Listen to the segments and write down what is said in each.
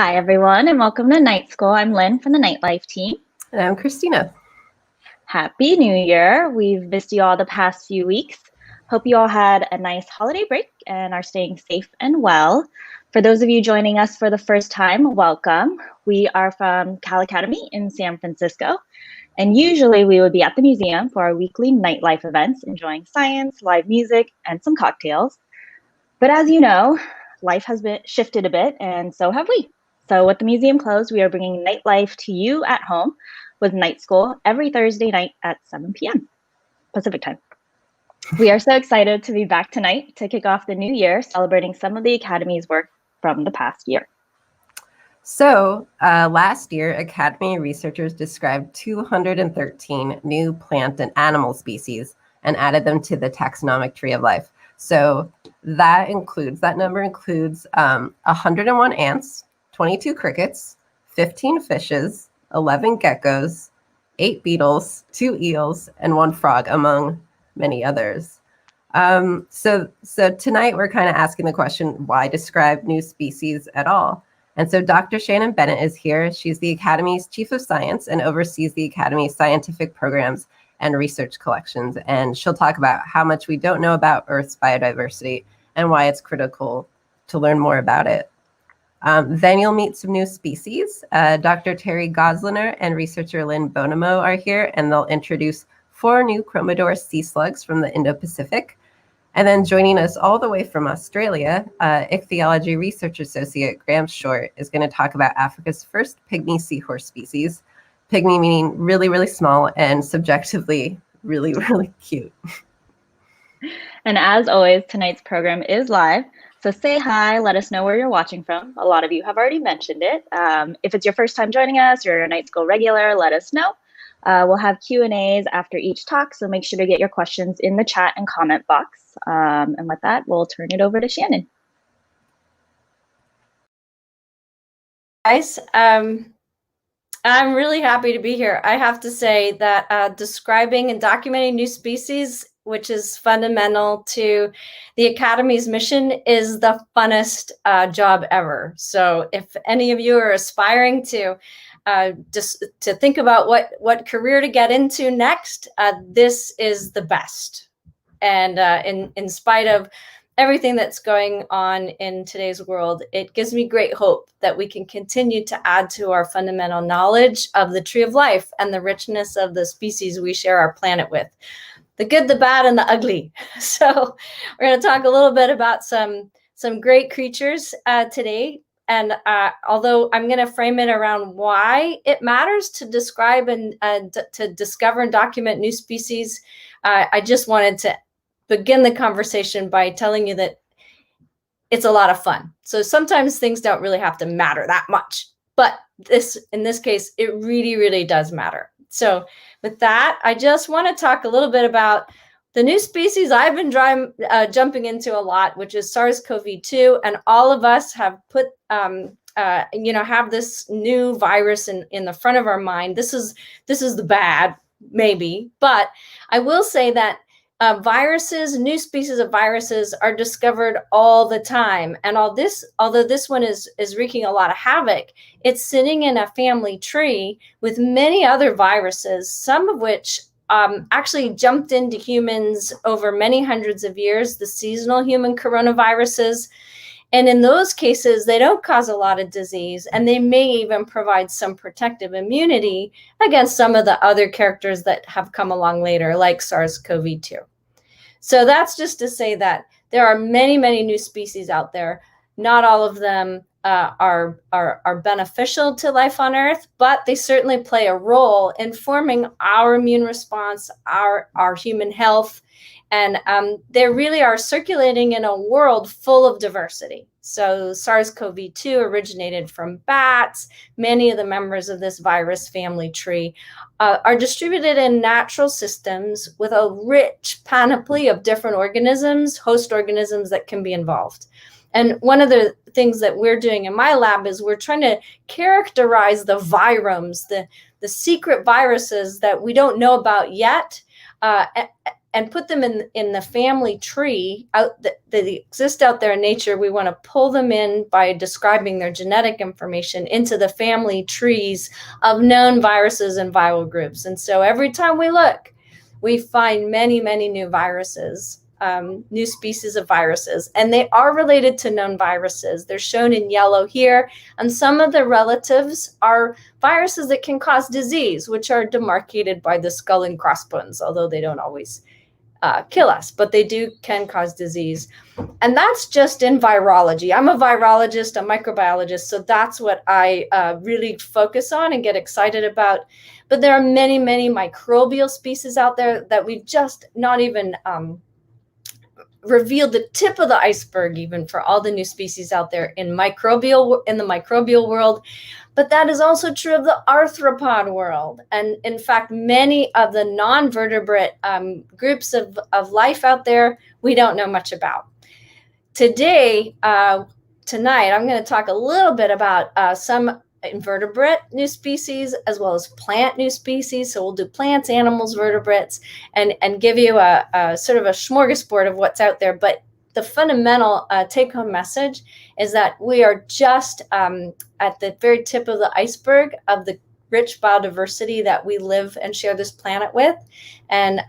Hi, everyone, and welcome to Night School. I'm Lynn from the Nightlife team. And I'm Christina. Happy New Year. We've missed you all the past few weeks. Hope you all had a nice holiday break and are staying safe and well. For those of you joining us for the first time, welcome. We are from Cal Academy in San Francisco, and usually we would be at the museum for our weekly nightlife events, enjoying science, live music, and some cocktails. But as you know, life has been shifted a bit, and so have we. So with the museum closed, we are bringing nightlife to you at home with Night School every Thursday night at 7 p.m. Pacific time. We are so excited to be back tonight to kick off the new year, celebrating some of the Academy's work from the past year. So last year, Academy researchers described 213 new plant and animal species and added them to the taxonomic tree of life. So that number includes 101 ants, 22 crickets, 15 fishes, 11 geckos, 8 beetles, 2 eels, and 1 frog, among many others. So tonight we're kind of asking the question, why describe new species at all? And so Dr. Shannon Bennett is here. She's the Academy's Chief of Science and oversees the Academy's scientific programs and research collections. And she'll talk about how much we don't know about Earth's biodiversity and why it's critical to learn more about it. Then you'll meet some new species. Dr. Terry Gosliner and researcher Lynn Bonomo are here, and they'll introduce 4 new Chromodoris sea slugs from the Indo-Pacific. And then joining us all the way from Australia, ichthyology research associate Graham Short is going to talk about Africa's first pygmy seahorse species. Pygmy meaning really, really small and subjectively really, really cute. And as always, tonight's program is live. So say hi, let us know where you're watching from. A lot of you have already mentioned it. If it's your first time joining us, you're a Night School regular, let us know. We'll have Q&As after each talk, so make sure to get your questions in the chat and comment box. And with that, we'll turn it over to Shannon. Guys, I'm really happy to be here. I have to say that describing and documenting new species, which is fundamental to the Academy's mission, is the funnest job ever. So if any of you are aspiring to just to think about what career to get into next, this is the best. And in spite of everything that's going on in today's world, it gives me great hope that we can continue to add to our fundamental knowledge of the tree of life and the richness of the species we share our planet with. The good, the bad, and the ugly. So we're going to talk a little bit about some great creatures today. And although I'm going to frame it around why it matters to describe and to discover and document new species, I just wanted to begin the conversation by telling you that it's a lot of fun. So sometimes things don't really have to matter that much, but in this case, it really, really does matter. So with that, I just want to talk a little bit about the new species I've been jumping into a lot, which is SARS-CoV-2, and all of us have put, have this new virus in the front of our mind. This is the bad, maybe, but I will say that viruses, new species of viruses, are discovered all the time, and although this one is wreaking a lot of havoc, it's sitting in a family tree with many other viruses, some of which actually jumped into humans over many hundreds of years, the seasonal human coronaviruses. And in those cases, they don't cause a lot of disease, and they may even provide some protective immunity against some of the other characters that have come along later, like SARS-CoV-2. So that's just to say that there are many, many new species out there. Not all of them are beneficial to life on Earth, but they certainly play a role in forming our immune response, our human health, and they really are circulating in a world full of diversity. So SARS-CoV-2 originated from bats. Many of the members of this virus family tree are distributed in natural systems with a rich panoply of different organisms, host organisms that can be involved. And one of the things that we're doing in my lab is we're trying to characterize the viromes, the secret viruses that we don't know about yet, and put them in the family tree that exist out there in nature. We want to pull them in by describing their genetic information into the family trees of known viruses and viral groups. And so every time we look, we find many, many new viruses, new species of viruses, and they are related to known viruses. They're shown in yellow here, and some of the relatives are viruses that can cause disease, which are demarcated by the skull and crossbones, although they don't always kill us, but they can cause disease. And that's just in virology. I'm a virologist, a microbiologist, so that's what I really focus on and get excited about. But there are many, many microbial species out there that we've just not even revealed the tip of the iceberg, even for all the new species out there in the microbial world. But that is also true of the arthropod world. And in fact, many of the non-vertebrate groups of life out there, we don't know much about. Tonight, I'm going to talk a little bit about some invertebrate new species as well as plant new species. So we'll do plants, animals, vertebrates, and give you a sort of a smorgasbord of what's out there. But the fundamental take-home message is that we are just at the very tip of the iceberg of the rich biodiversity that we live and share this planet with. And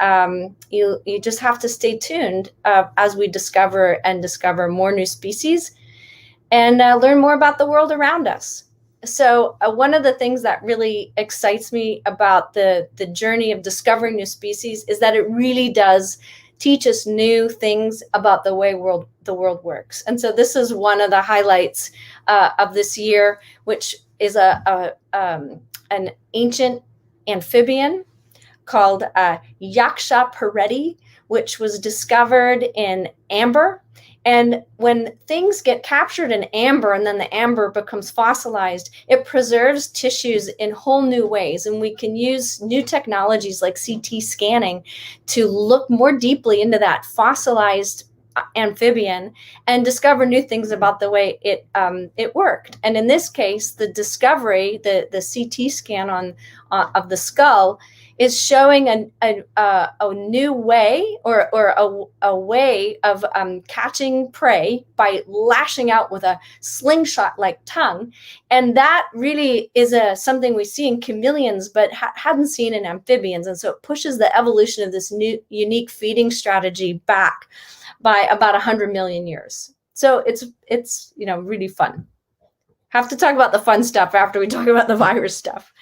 you just have to stay tuned as we discover more new species and learn more about the world around us. So one of the things that really excites me about the journey of discovering new species is that it really does teach us new things about the way the world works. And so this is one of the highlights of this year, which is an ancient amphibian called Yaksha pareti, which was discovered in amber. And when things get captured in amber and then the amber becomes fossilized, it preserves tissues in whole new ways. And we can use new technologies like CT scanning to look more deeply into that fossilized amphibian and discover new things about the way it worked. And in this case, the discovery, the CT scan of the skull is showing a new way or a way of catching prey by lashing out with a slingshot-like tongue. And that really is something we see in chameleons, but hadn't seen in amphibians. And so it pushes the evolution of this new unique feeding strategy back by about 100 million years. So it's really fun. Have to talk about the fun stuff after we talk about the virus stuff.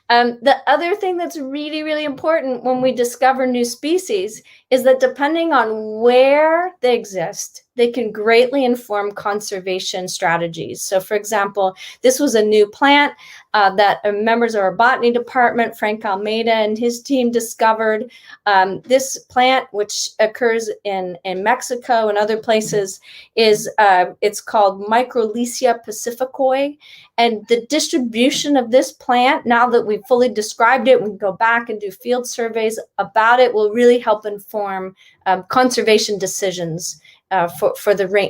The other thing that's really, really important when we discover new species is that depending on where they exist, they can greatly inform conservation strategies. So for example, this was a new plant that members of our botany department, Frank Almeida and his team discovered. This plant, which occurs in Mexico and other places, it's called Microlycia pacificoi. And the distribution of this plant, now that we've fully described it, we can go back and do field surveys about it, will really help inform conservation decisions for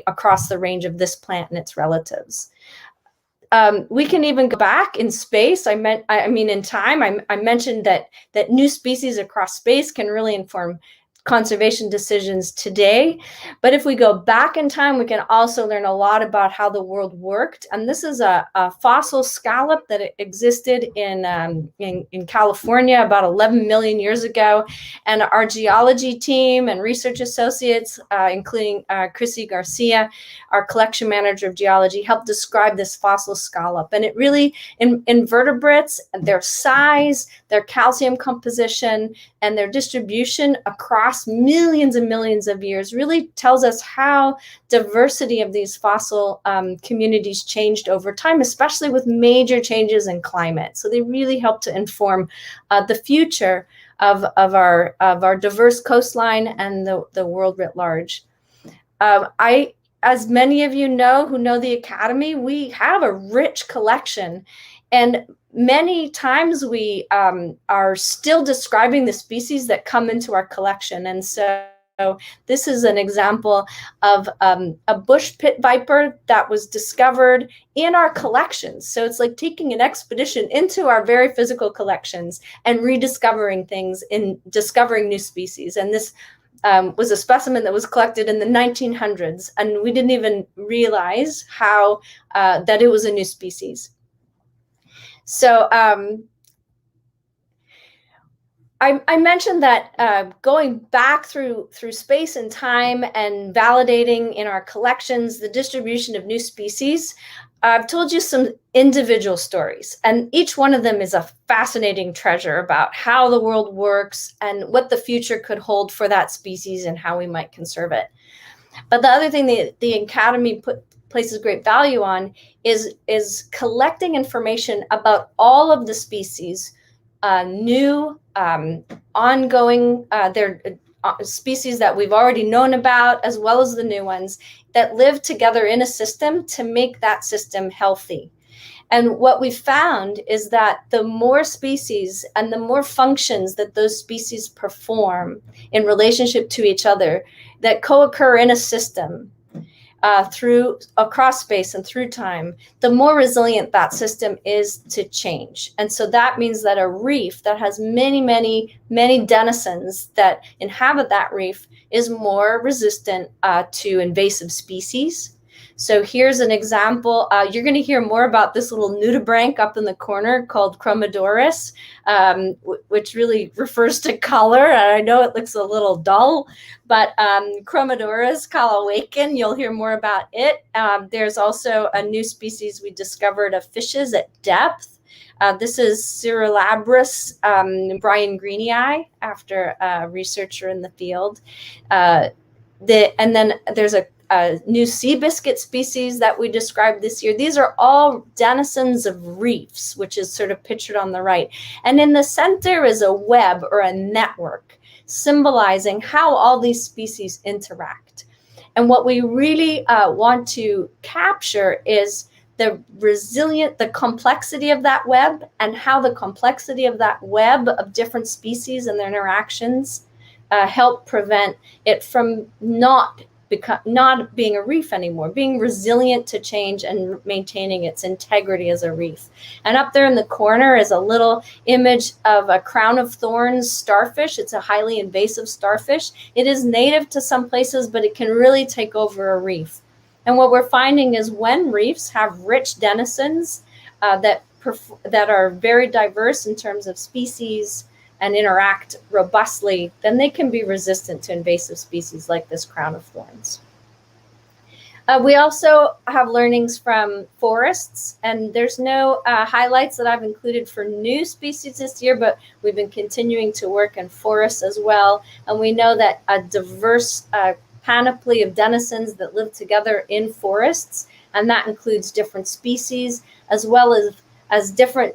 across the range of this plant and its relatives. We can even go back in space. In time. I mentioned that new species across space can really inform conservation decisions today. But if we go back in time, we can also learn a lot about how the world worked. And this is a fossil scallop that existed in California about 11 million years ago. And our geology team and research associates, including Chrissy Garcia, our collection manager of geology, helped describe this fossil scallop. And it really, invertebrates, their size, their calcium composition, and their distribution across millions and millions of years really tells us how diversity of these fossil communities changed over time, especially with major changes in climate. So they really help to inform the future of our diverse coastline and the world writ large. As many of you know who know the Academy, we have a rich collection, and many times we are still describing the species that come into our collection. And so So this is an example of a bush pit viper that was discovered in our collections. So it's like taking an expedition into our very physical collections and rediscovering things, in discovering new species. And this was a specimen that was collected in the 1900s, and we didn't even realize how that it was a new species. So I mentioned that going back through space and time and validating in our collections the distribution of new species. I've told you some individual stories, and each one of them is a fascinating treasure about how the world works and what the future could hold for that species and how we might conserve it. But the other thing the Academy places great value on is collecting information about all of the species, new, ongoing, species that we've already known about, as well as the new ones that live together in a system to make that system healthy. And what we found is that the more species and the more functions that those species perform in relationship to each other that co-occur in a system, through across space and through time, the more resilient that system is to change. And so that means that a reef that has many, many, many denizens that inhabit that reef is more resistant to invasive species. So here's an example. You're going to hear more about this little nudibranch up in the corner called Chromodoris, which really refers to color. And I know it looks a little dull, but Chromodoris calawakin, you'll hear more about it. There's also a new species we discovered of fishes at depth. This is Cerulabris Brian Greeney, after a researcher in the field. And then there's a new sea biscuit species that we described this year. These are all denizens of reefs, which is sort of pictured on the right. And in the center is a web or a network, symbolizing how all these species interact. And what we really want to capture is the complexity of that web, and how the complexity of that web of different species and their interactions help prevent it from not being a reef anymore, being resilient to change and maintaining its integrity as a reef. And up there in the corner is a little image of a crown of thorns starfish. It's a highly invasive starfish. It is native to some places, but it can really take over a reef. And what we're finding is when reefs have rich denizens that are very diverse in terms of species and interact robustly, then they can be resistant to invasive species like this crown of thorns. We also have learnings from forests, and there's no highlights that I've included for new species this year, but we've been continuing to work in forests as well. And we know that a diverse panoply of denizens that live together in forests, and that includes different species, as well as different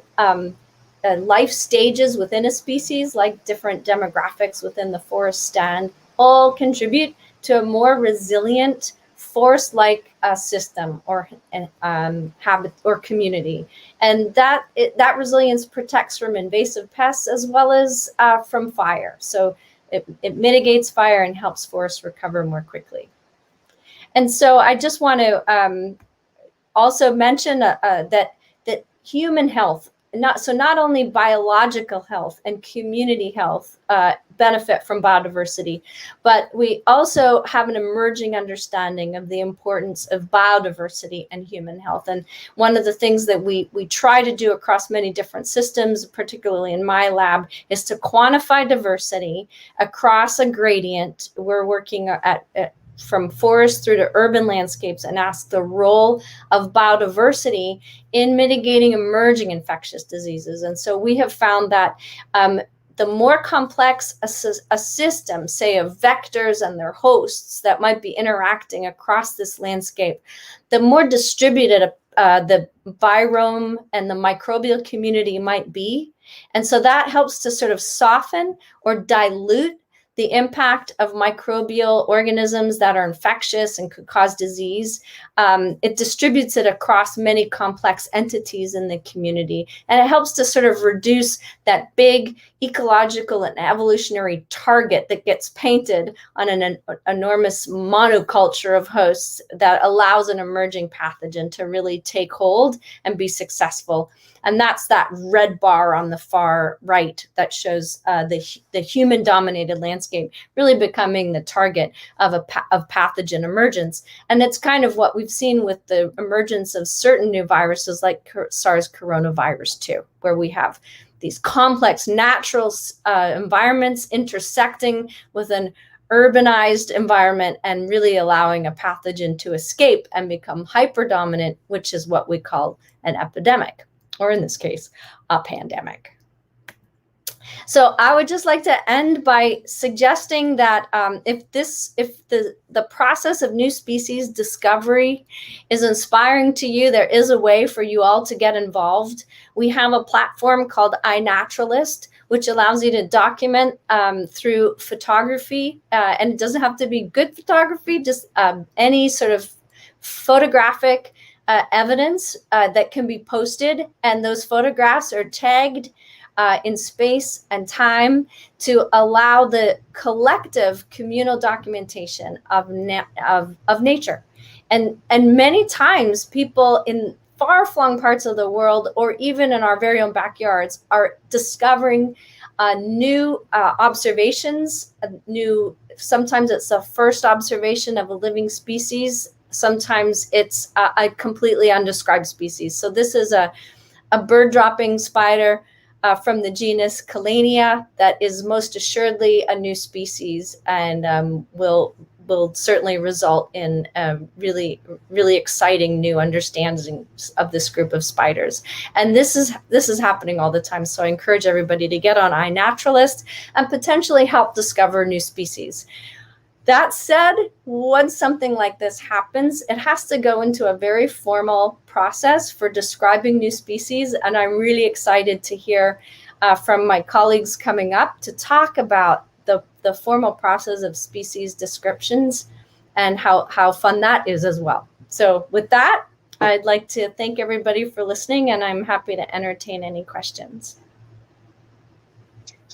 life stages within a species, like different demographics within the forest stand, all contribute to a more resilient forest-like system or habit or community. And that resilience protects from invasive pests as well as from fire. So it mitigates fire and helps forests recover more quickly. And so I just want to also mention that human health, not only biological health and community health benefit from biodiversity, but we also have an emerging understanding of the importance of biodiversity and human health. And one of the things that we try to do across many different systems, particularly in my lab, is to quantify diversity across a gradient. We're working at from forest through to urban landscapes, and ask the role of biodiversity in mitigating emerging infectious diseases. And so we have found that the more complex a system, say of vectors and their hosts that might be interacting across this landscape, the more distributed the virome and the microbial community might be. And so that helps to sort of soften or dilute the impact of microbial organisms that are infectious and could cause disease. It distributes it across many complex entities in the community, and it helps to sort of reduce that big ecological and evolutionary target that gets painted on an enormous monoculture of hosts that allows an emerging pathogen to really take hold and be successful. And that's that red bar on the far right that shows the human-dominated landscape really becoming the target of pathogen emergence. And it's kind of what we've seen with the emergence of certain new viruses like SARS coronavirus 2, where we have these complex natural environments intersecting with an urbanized environment and really allowing a pathogen to escape and become hyperdominant, which is what we call an epidemic, or in this case, a pandemic. So I would just like to end by suggesting that if the process of new species discovery is inspiring to you, there is a way for you all to get involved. We have a platform called iNaturalist, which allows you to document through photography, and it doesn't have to be good photography, just any sort of photographic evidence that can be posted, and those photographs are tagged in space and time to allow the collective communal documentation of nature. And many times people in far-flung parts of the world, or even in our very own backyards, are discovering new observations, sometimes it's the first observation of a living species, sometimes it's a completely undescribed species. So this is a bird-dropping spider from the genus Calania that is most assuredly a new species, and will certainly result in really, really exciting new understandings of this group of spiders. And this is happening all the time. So I encourage everybody to get on iNaturalist and potentially help discover new species. That said, once something like this happens, it has to go into a very formal process for describing new species. And I'm really excited to hear from my colleagues coming up to talk about the formal process of species descriptions and how fun that is as well. So with that, I'd like to thank everybody for listening, and I'm happy to entertain any questions.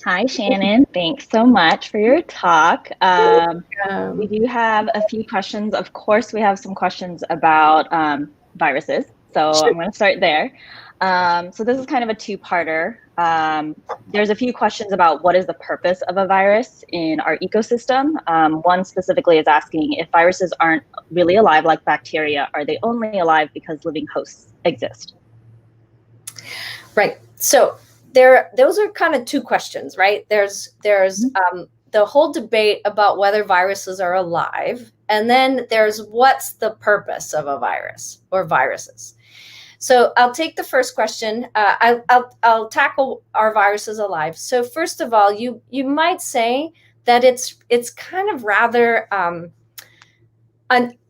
Hi, Shannon. Thanks so much for your talk. We do have a few questions. Of course, we have some questions about viruses. So I'm going to start there. So this is kind of a two-parter. There's a few questions about what is the purpose of a virus in our ecosystem. One specifically is asking if viruses aren't really alive like bacteria, are they only alive because living hosts exist? Right. So those are kind of two questions, right? There's the whole debate about whether viruses are alive, and then there's what's the purpose of a virus or viruses. So I'll take the first question. I'll tackle are viruses alive. So first of all, you might say that it's kind of rather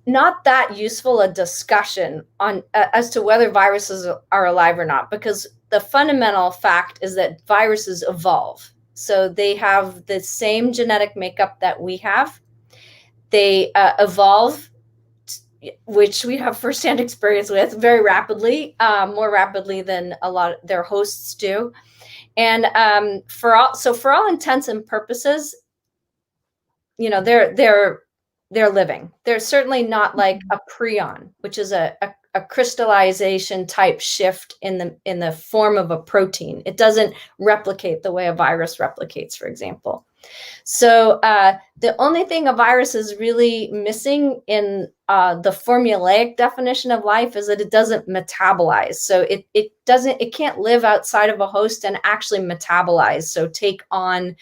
not that useful a discussion on as to whether viruses are alive or not, because the fundamental fact is that viruses evolve. So they have the same genetic makeup that we have. They evolve, which we have firsthand experience with, very rapidly, more rapidly than a lot of their hosts do. And for all intents and purposes, they're living. They're certainly not like a prion, which is a crystallization type shift in the form of a protein. It doesn't replicate the way a virus replicates, for example. So the only thing a virus is really missing in the formulaic definition of life is that it doesn't metabolize. So it can't live outside of a host and actually metabolize. So take on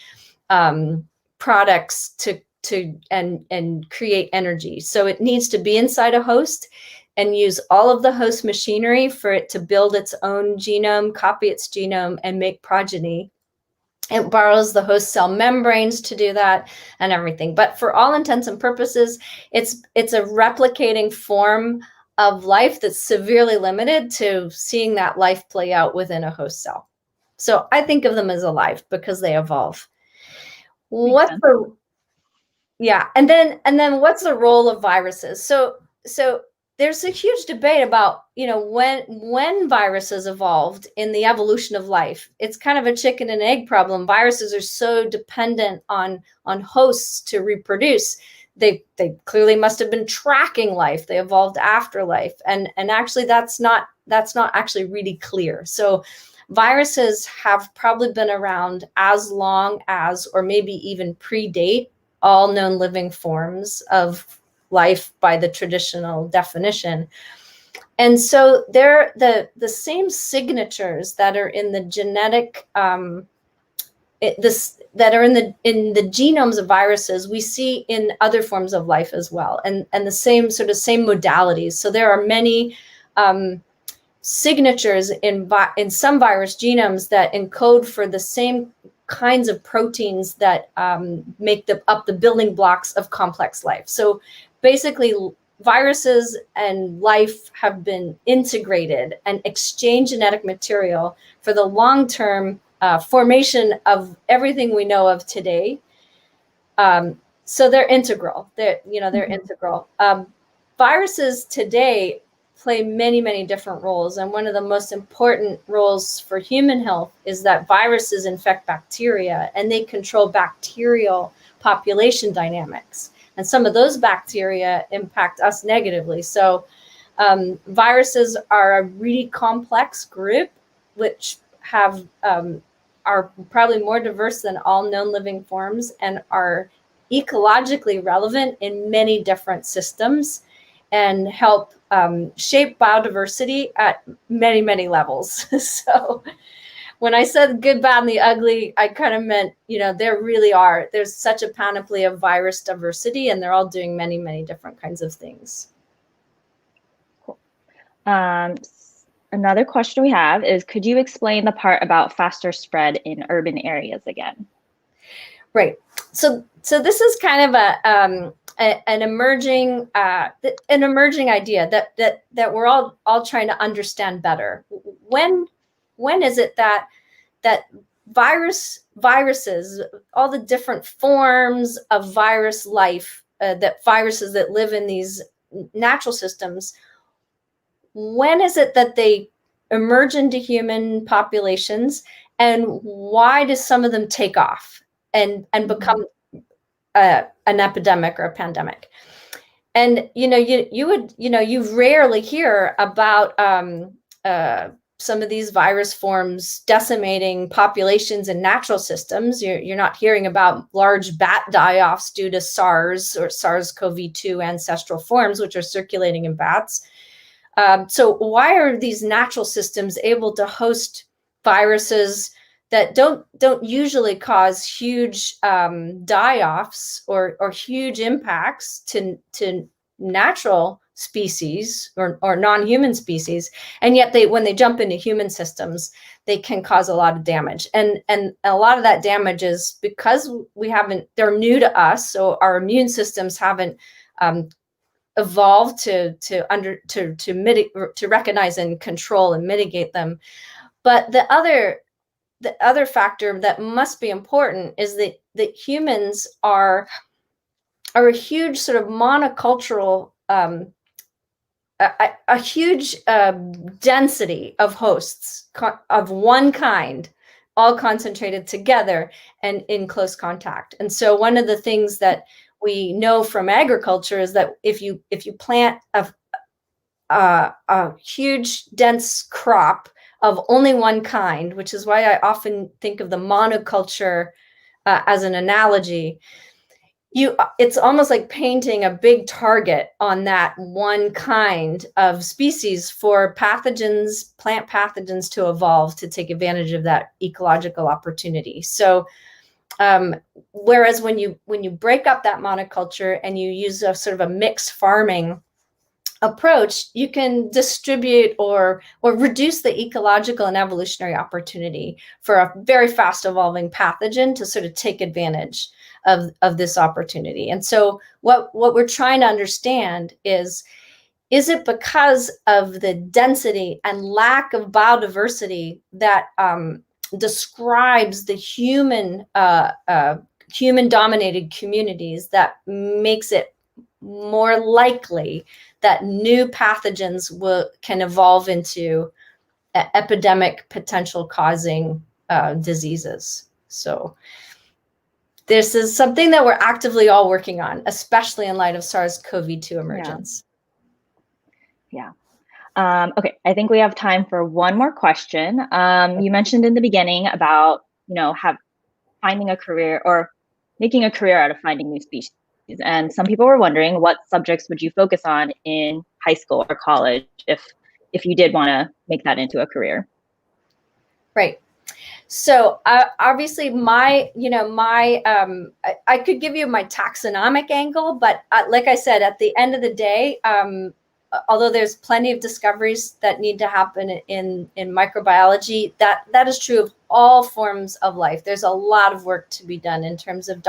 products and create energy. So it needs to be inside a host and use all of the host machinery for it to build its own genome, copy its genome, and make progeny. It borrows the host cell membranes to do that and everything. But for all intents and purposes, it's a replicating form of life that's severely limited to seeing that life play out within a host cell. So I think of them as alive because they evolve. What's the and then what's the role of viruses? So there's a huge debate about, when viruses evolved in the evolution of life. It's kind of a chicken and egg problem. Viruses are so dependent on hosts to reproduce. They clearly must have been tracking life. They evolved after life, and actually that's not actually really clear. So viruses have probably been around as long as, or maybe even predate, all known living forms of life by the traditional definition. And so they're the same signatures that are in the genetic that are in the genomes of viruses we see in other forms of life as well, and the same modalities. So there are many signatures in some virus genomes that encode for the same kinds of proteins that make up the building blocks of complex life. So basically, viruses and life have been integrated and exchange genetic material for the long-term formation of everything we know of today. So they're integral. They're integral. Viruses today play many, many different roles. And one of the most important roles for human health is that viruses infect bacteria and they control bacterial population dynamics. And some of those bacteria impact us negatively. So viruses are a really complex group, which are probably more diverse than all known living forms and are ecologically relevant in many different systems and help shape biodiversity at many, many levels. So when I said good, bad, and the ugly, I kind of meant, there's such a panoply of virus diversity, and they're all doing many, many different kinds of things. Cool. Another question we have is, could you explain the part about faster spread in urban areas again? Right. So this is kind of an emerging idea that we're all trying to understand better. When is it that viruses, all the different forms of virus life, that viruses that live in these natural systems, when is it that they emerge into human populations, and why do some of them take off and become an epidemic or a pandemic? And you rarely hear about some of these virus forms decimating populations in natural systems. You're not hearing about large bat die-offs due to SARS or SARS-CoV-2 ancestral forms, which are circulating in bats. So why are these natural systems able to host viruses that don't usually cause huge die-offs or huge impacts to natural species or non-human species, and yet when they jump into human systems, they can cause a lot of damage, and a lot of that damage is because they're new to us, so our immune systems haven't evolved to recognize and control and mitigate them. But the other factor that must be important is that humans are a huge sort of monocultural, a huge density of hosts of one kind, all concentrated together and in close contact. And so one of the things that we know from agriculture is that if you plant a huge dense crop of only one kind, which is why I often think of the monoculture as an analogy, it's almost like painting a big target on that one kind of species for pathogens, plant pathogens, to evolve to take advantage of that ecological opportunity. So whereas when you break up that monoculture and you use a sort of a mixed farming approach, you can distribute or reduce the ecological and evolutionary opportunity for a very fast evolving pathogen to sort of take advantage of this opportunity. And so what we're trying to understand is it because of the density and lack of biodiversity that describes the human human-dominated communities that makes it more likely that new pathogens can evolve into epidemic potential causing diseases. So this is something that we're actively all working on, especially in light of SARS-CoV-2 emergence. Yeah. Okay, I think we have time for one more question. You mentioned in the beginning about, finding a career or making a career out of finding new species. And some people were wondering, what subjects would you focus on in high school or college if you did want to make that into a career? Right. So obviously I could give you my taxonomic angle, but like I said, at the end of the day, although there's plenty of discoveries that need to happen in microbiology, that is true of all forms of life. There's a lot of work to be done in terms of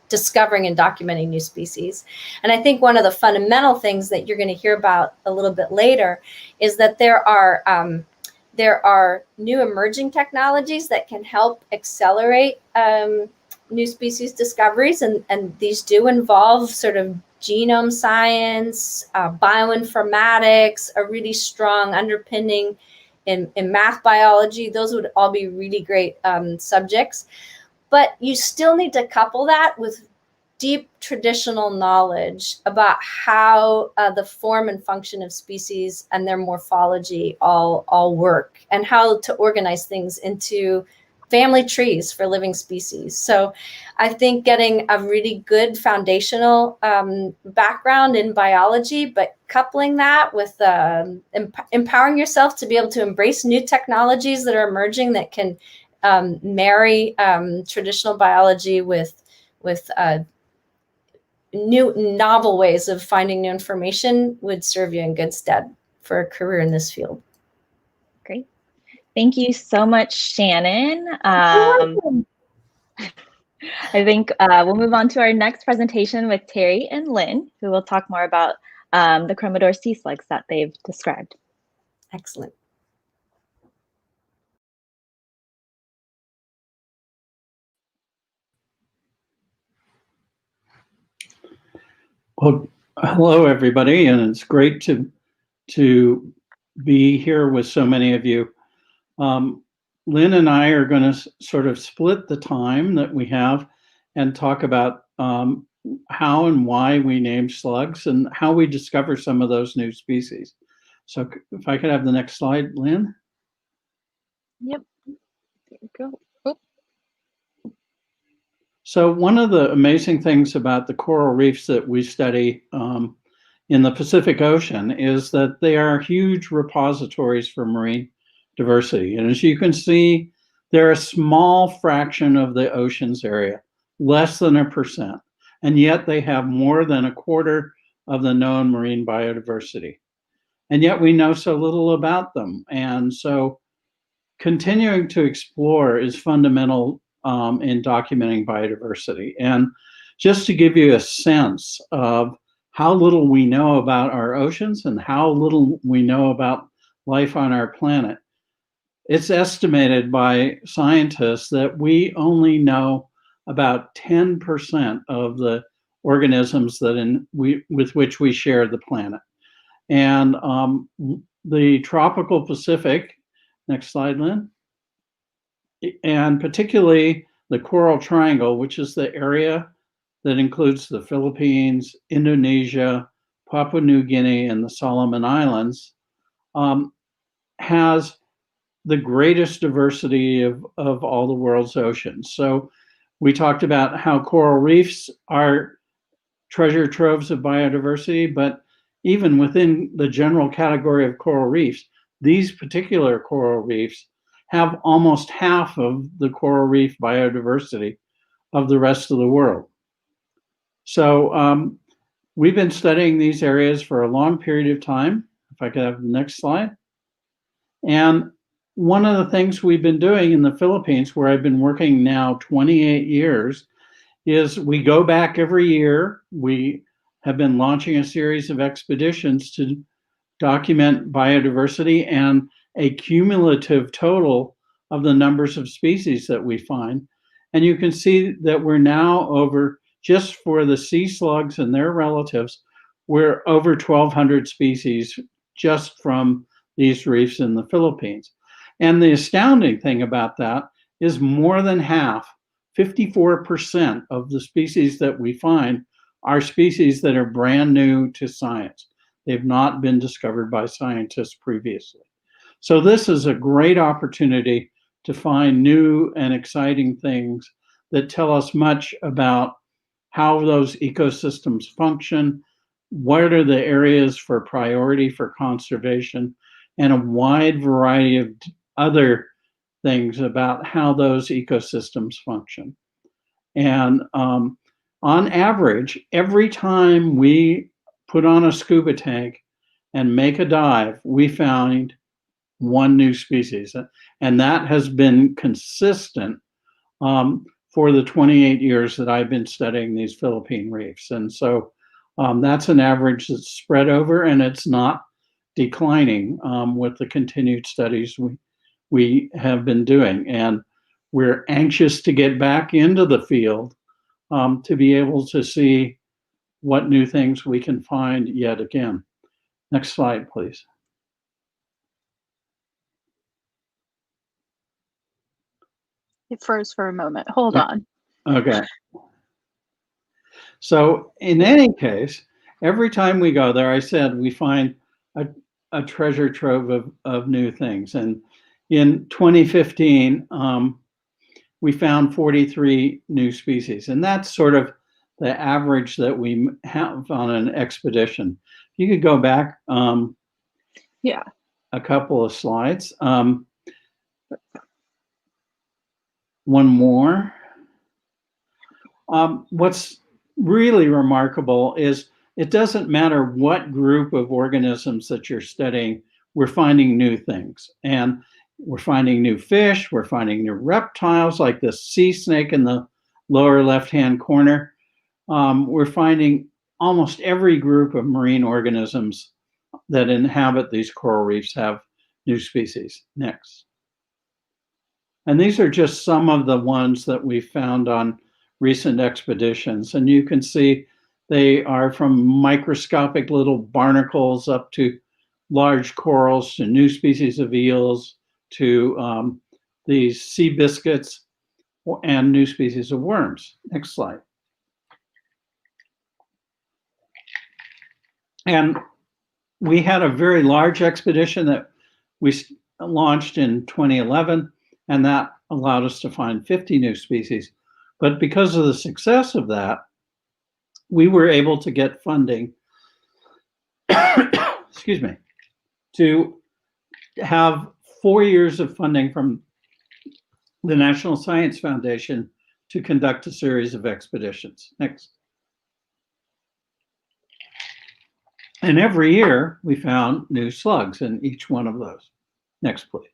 discovering and documenting new species. And I think one of the fundamental things that you're going to hear about a little bit later is that there are new emerging technologies that can help accelerate new species discoveries, and these do involve sort of genome science, bioinformatics, a really strong underpinning in math biology. Those would all be really great subjects. But you still need to couple that with deep traditional knowledge about how the form and function of species and their morphology all work, and how to organize things into family trees for living species. So I think getting a really good foundational background in biology, but coupling that with empowering yourself to be able to embrace new technologies that are emerging that can marry traditional biology with new novel ways of finding new information would serve you in good stead for a career in this field. Great. Thank you so much, Shannon. I think we'll move on to our next presentation with Terry and Lynn, who will talk more about the Chromodoris sea slugs that they've described. Excellent. Well, hello, everybody, and it's great to be here with so many of you. Lynn and I are going to sort of split the time that we have and talk about how and why we name slugs and how we discover some of those new species. So if I could have the next slide, Lynn. Yep. There we go. Oh. So one of the amazing things about the coral reefs that we study in the Pacific Ocean is that they are huge repositories for marine diversity. And as you can see, they're a small fraction of the ocean's area, less than 1%. And yet they have more than 1/4 of the known marine biodiversity. And yet we know so little about them. And so continuing to explore is fundamental in documenting biodiversity. And just to give you a sense of how little we know about our oceans and how little we know about life on our planet, it's estimated by scientists that we only know about 10% of the organisms that with which we share the planet. And the tropical Pacific, next slide, Lynn, and particularly the Coral Triangle, which is the area that includes the Philippines, Indonesia, Papua New Guinea, and the Solomon Islands, has the greatest diversity of all the world's oceans. So we talked about how coral reefs are treasure troves of biodiversity, but even within the general category of coral reefs, these particular coral reefs have almost half of the coral reef biodiversity of the rest of the world. So we've been studying these areas for a long period of time. If I could have the next slide. And one of the things we've been doing in the Philippines, where I've been working now 28 years, is we go back every year. We have been launching a series of expeditions to document biodiversity and a cumulative total of the numbers of species that we find. And you can see that we're now over, just for the sea slugs and their relatives, we're over 1,200 species just from these reefs in the Philippines. And the astounding thing about that is more than half, 54% of the species that we find are species that are brand new to science. They've not been discovered by scientists previously. So this is a great opportunity to find new and exciting things that tell us much about how those ecosystems function, what are the areas for priority for conservation, and a wide variety of other things about how those ecosystems function. And on average, every time we put on a scuba tank and make a dive, we found one new species. And that has been consistent for the 28 years that I've been studying these Philippine reefs. And so that's an average that's spread over, and it's not declining with the continued studies we have been doing. And we're anxious to get back into the field to be able to see what new things we can find yet again. Next slide, please. It froze for a moment. Hold on. Okay. So in any case, every time we go there, I said we find a treasure trove of new things. And in 2015, we found 43 new species. And that's sort of the average that we have on an expedition. You could go back Yeah. a couple of slides. One more. What's really remarkable is it doesn't matter what group of organisms that you're studying, we're finding new things. And we're finding new fish, we're finding new reptiles like the sea snake in the lower left-hand corner. We're finding almost every group of marine organisms that inhabit these coral reefs have new species. Next. And these are just some of the ones that we found on recent expeditions. And you can see they are from microscopic little barnacles up to large corals, to new species of eels, to these sea biscuits, and new species of worms. Next slide. And we had a very large expedition that we launched in 2011. And that allowed us to find 50 new species. But because of the success of that, we were able to get funding, excuse me, to have 4 years of funding from the National Science Foundation to conduct a series of expeditions. Next. And every year we found new slugs in each one of those. Next, please.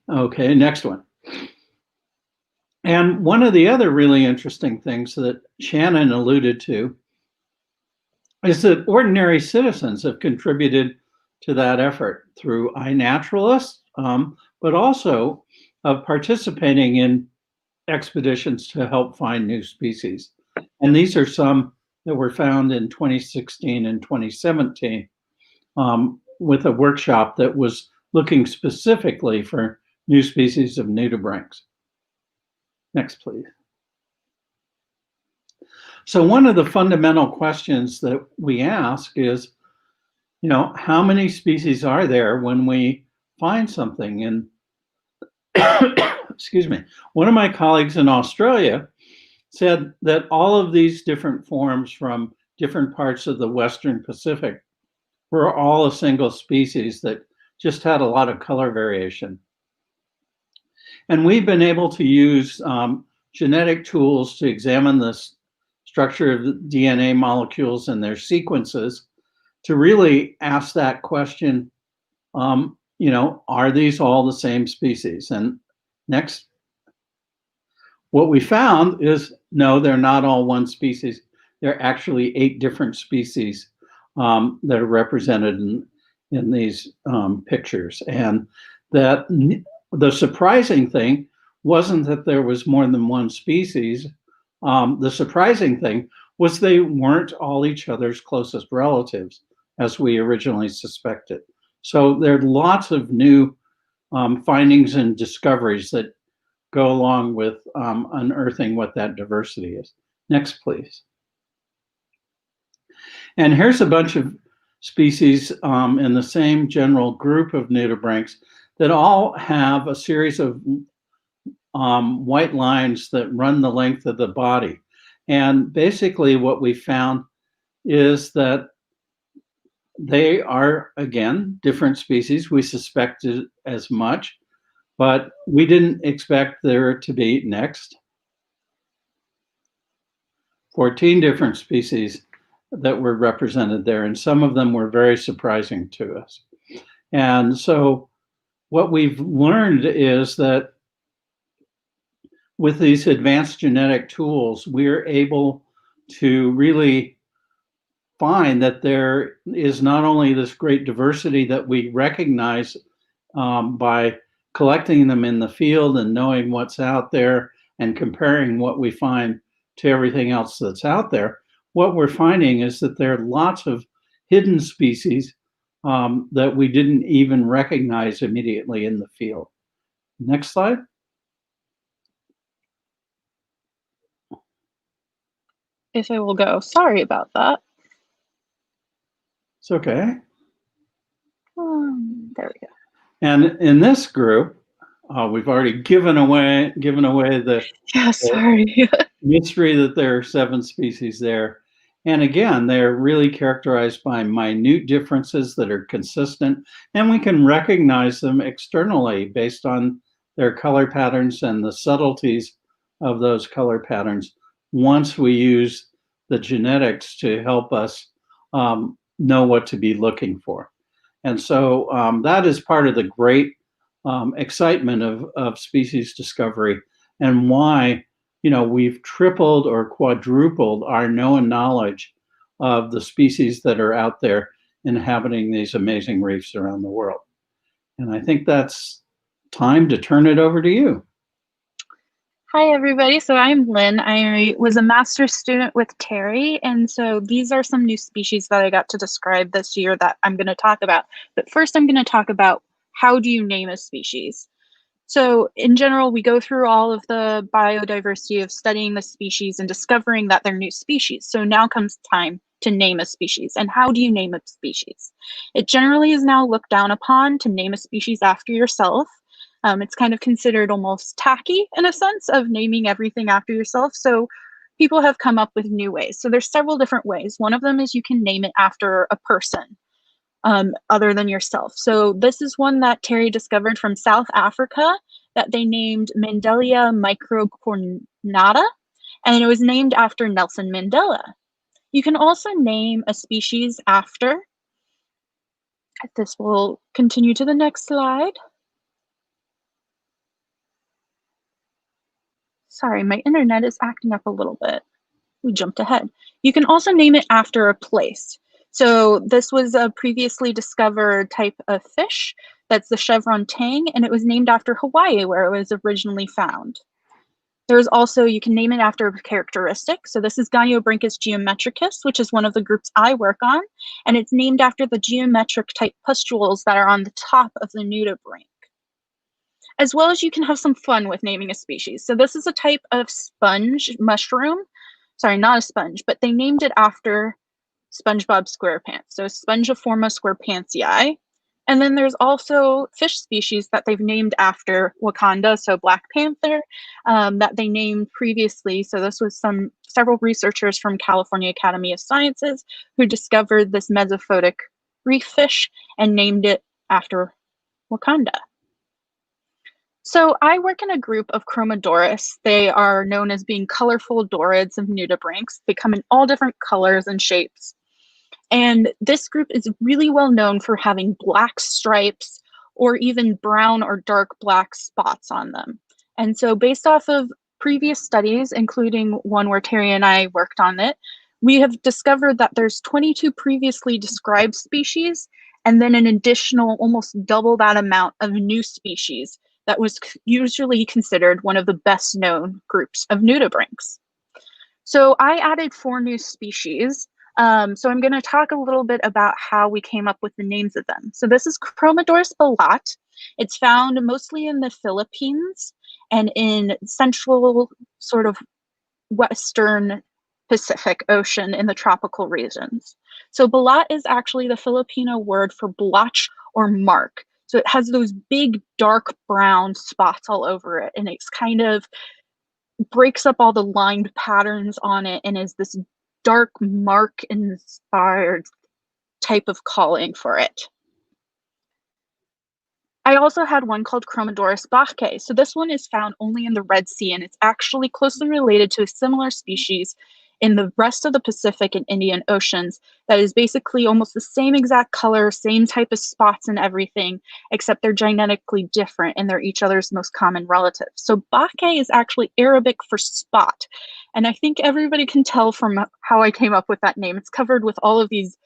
Okay, next one. And one of the other really interesting things that Shannon alluded to is that ordinary citizens have contributed to that effort through iNaturalist, but also of participating in expeditions to help find new species. And these are some that were found in 2016 and 2017 with a workshop that was looking specifically for new species of nudibranchs. Next, please. So one of the fundamental questions that we ask is, you know, how many species are there when we find something? And excuse me, one of my colleagues in Australia said that all of these different forms from different parts of the Western Pacific were all a single species that just had a lot of color variation. And we've been able to use genetic tools to examine the structure of the DNA molecules and their sequences to really ask that question, you know, are these all the same species? And next, what we found is, no, they're not all one species. They're actually 8 different species that are represented in these pictures. And that the surprising thing wasn't that there was more than one species. The surprising thing was they weren't all each other's closest relatives, as we originally suspected. So there are lots of new findings and discoveries that go along with unearthing what that diversity is. Next, please. And here's a bunch of species in the same general group of nudibranchs that all have a series of white lines that run the length of the body. And basically what we found is that they are, again, different species. We suspected as much, but we didn't expect there to be, next, 14 different species that were represented there, and some of them were very surprising to us. And so what we've learned is that with these advanced genetic tools, we're able to really find that there is not only this great diversity that we recognize by collecting them in the field and knowing what's out there and comparing what we find to everything else that's out there. What we're finding is that there are lots of hidden species that we didn't even recognize immediately in the field. Next slide. If I will go. Sorry about that. It's okay. There we go. And in this group, we've already given away the Sorry. mystery that there are 7 species there. And again, they're really characterized by minute differences that are consistent, and we can recognize them externally based on their color patterns and the subtleties of those color patterns once we use the genetics to help us know what to be looking for. And so that is part of the great excitement of species discovery, and why we've tripled or quadrupled our known knowledge of the species that are out there inhabiting these amazing reefs around the world. And I think that's time to turn it over to you. Hi, everybody. So I'm Lynn. I was a master's student with Terry, and so these are some new species that I got to describe this year that I'm going to talk about. But first, I'm going to talk about how do you name a species. So in general, we go through all of the biodiversity of studying the species and discovering that they're new species. So now comes time to name a species. And how do you name a species? It generally is now looked down upon to name a species after yourself. It's kind of considered almost tacky in a sense of naming everything after yourself. So people have come up with new ways. So there's several different ways. One of them is you can name it after a person other than yourself. So this is one that Terry discovered from South Africa that they named Mandelia microcornata, and it was named after Nelson Mandela. You can also name a species after, this will continue to the next slide. Sorry, my internet is acting up a little bit. We jumped ahead. You can also name it after a place. So this was a previously discovered type of fish. That's the chevron tang, and it was named after Hawaii, where it was originally found. There's also, you can name it after a characteristic. So this is Goniobrinchus geometricus, which is one of the groups I work on, and it's named after the geometric type pustules that are on the top of the nudibranch. As well as you can have some fun with naming a species. So this is a type of sponge mushroom. Sorry, not a sponge, but they named it after SpongeBob SquarePants. So Spongiforma squarepantsii. And then there's also fish species that they've named after Wakanda, so Black Panther, that they named previously. So this was several researchers from California Academy of Sciences who discovered this mesophotic reef fish and named it after Wakanda. So I work in a group of Chromodoris. They are known as being colorful dorids of nudibranchs. They come in all different colors and shapes. And this group is really well known for having black stripes or even brown or dark black spots on them. And so based off of previous studies, including one where Terry and I worked on it, we have discovered that there's 22 previously described species and then an additional almost double that amount of new species that was usually considered one of the best known groups of nudibranchs. So I added 4 new species. So I'm going to talk a little bit about how we came up with the names of them. So this is Chromodoris balat. It's found mostly in the Philippines and in central sort of western Pacific Ocean in the tropical regions. So balat is actually the Filipino word for blotch or mark. So it has those big dark brown spots all over it, and it's kind of breaks up all the lined patterns on it and is this dark mark inspired type of calling for it. I also had one called Chromodoris bacche. So this one is found only in the Red Sea, and it's actually closely related to a similar species in the rest of the Pacific and Indian Oceans that is basically almost the same exact color, same type of spots and everything, except they're genetically different and they're each other's most common relatives. So bacche is actually Arabic for spot. And I think everybody can tell from how I came up with that name. It's covered with all of these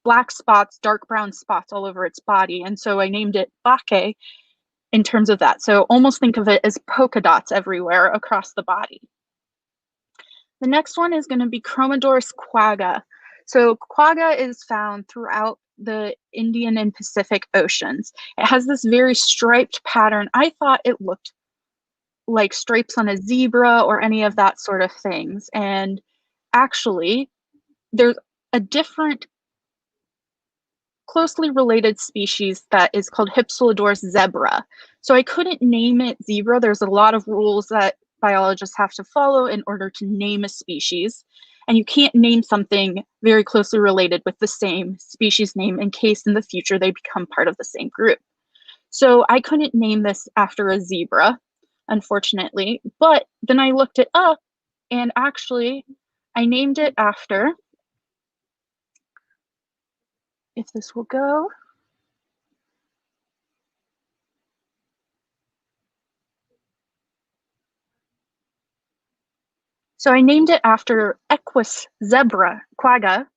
black spots, dark brown spots all over its body. And so I named it bacche in terms of that. So almost think of it as polka dots everywhere across the body. The next one is going to be Chromodoris quagga. So quagga is found throughout the Indian and Pacific Oceans. It has this very striped pattern. I thought it looked like stripes on a zebra or any of that sort of things. And actually, there's a different closely related species that is called Hypsilodoris zebra. So I couldn't name it zebra. There's a lot of rules that biologists have to follow in order to name a species. And you can't name something very closely related with the same species name in case in the future they become part of the same group. So I couldn't name this after a zebra, unfortunately. But then I looked it up, and actually I named it after, if this will go, so I named it after Equus zebra quagga,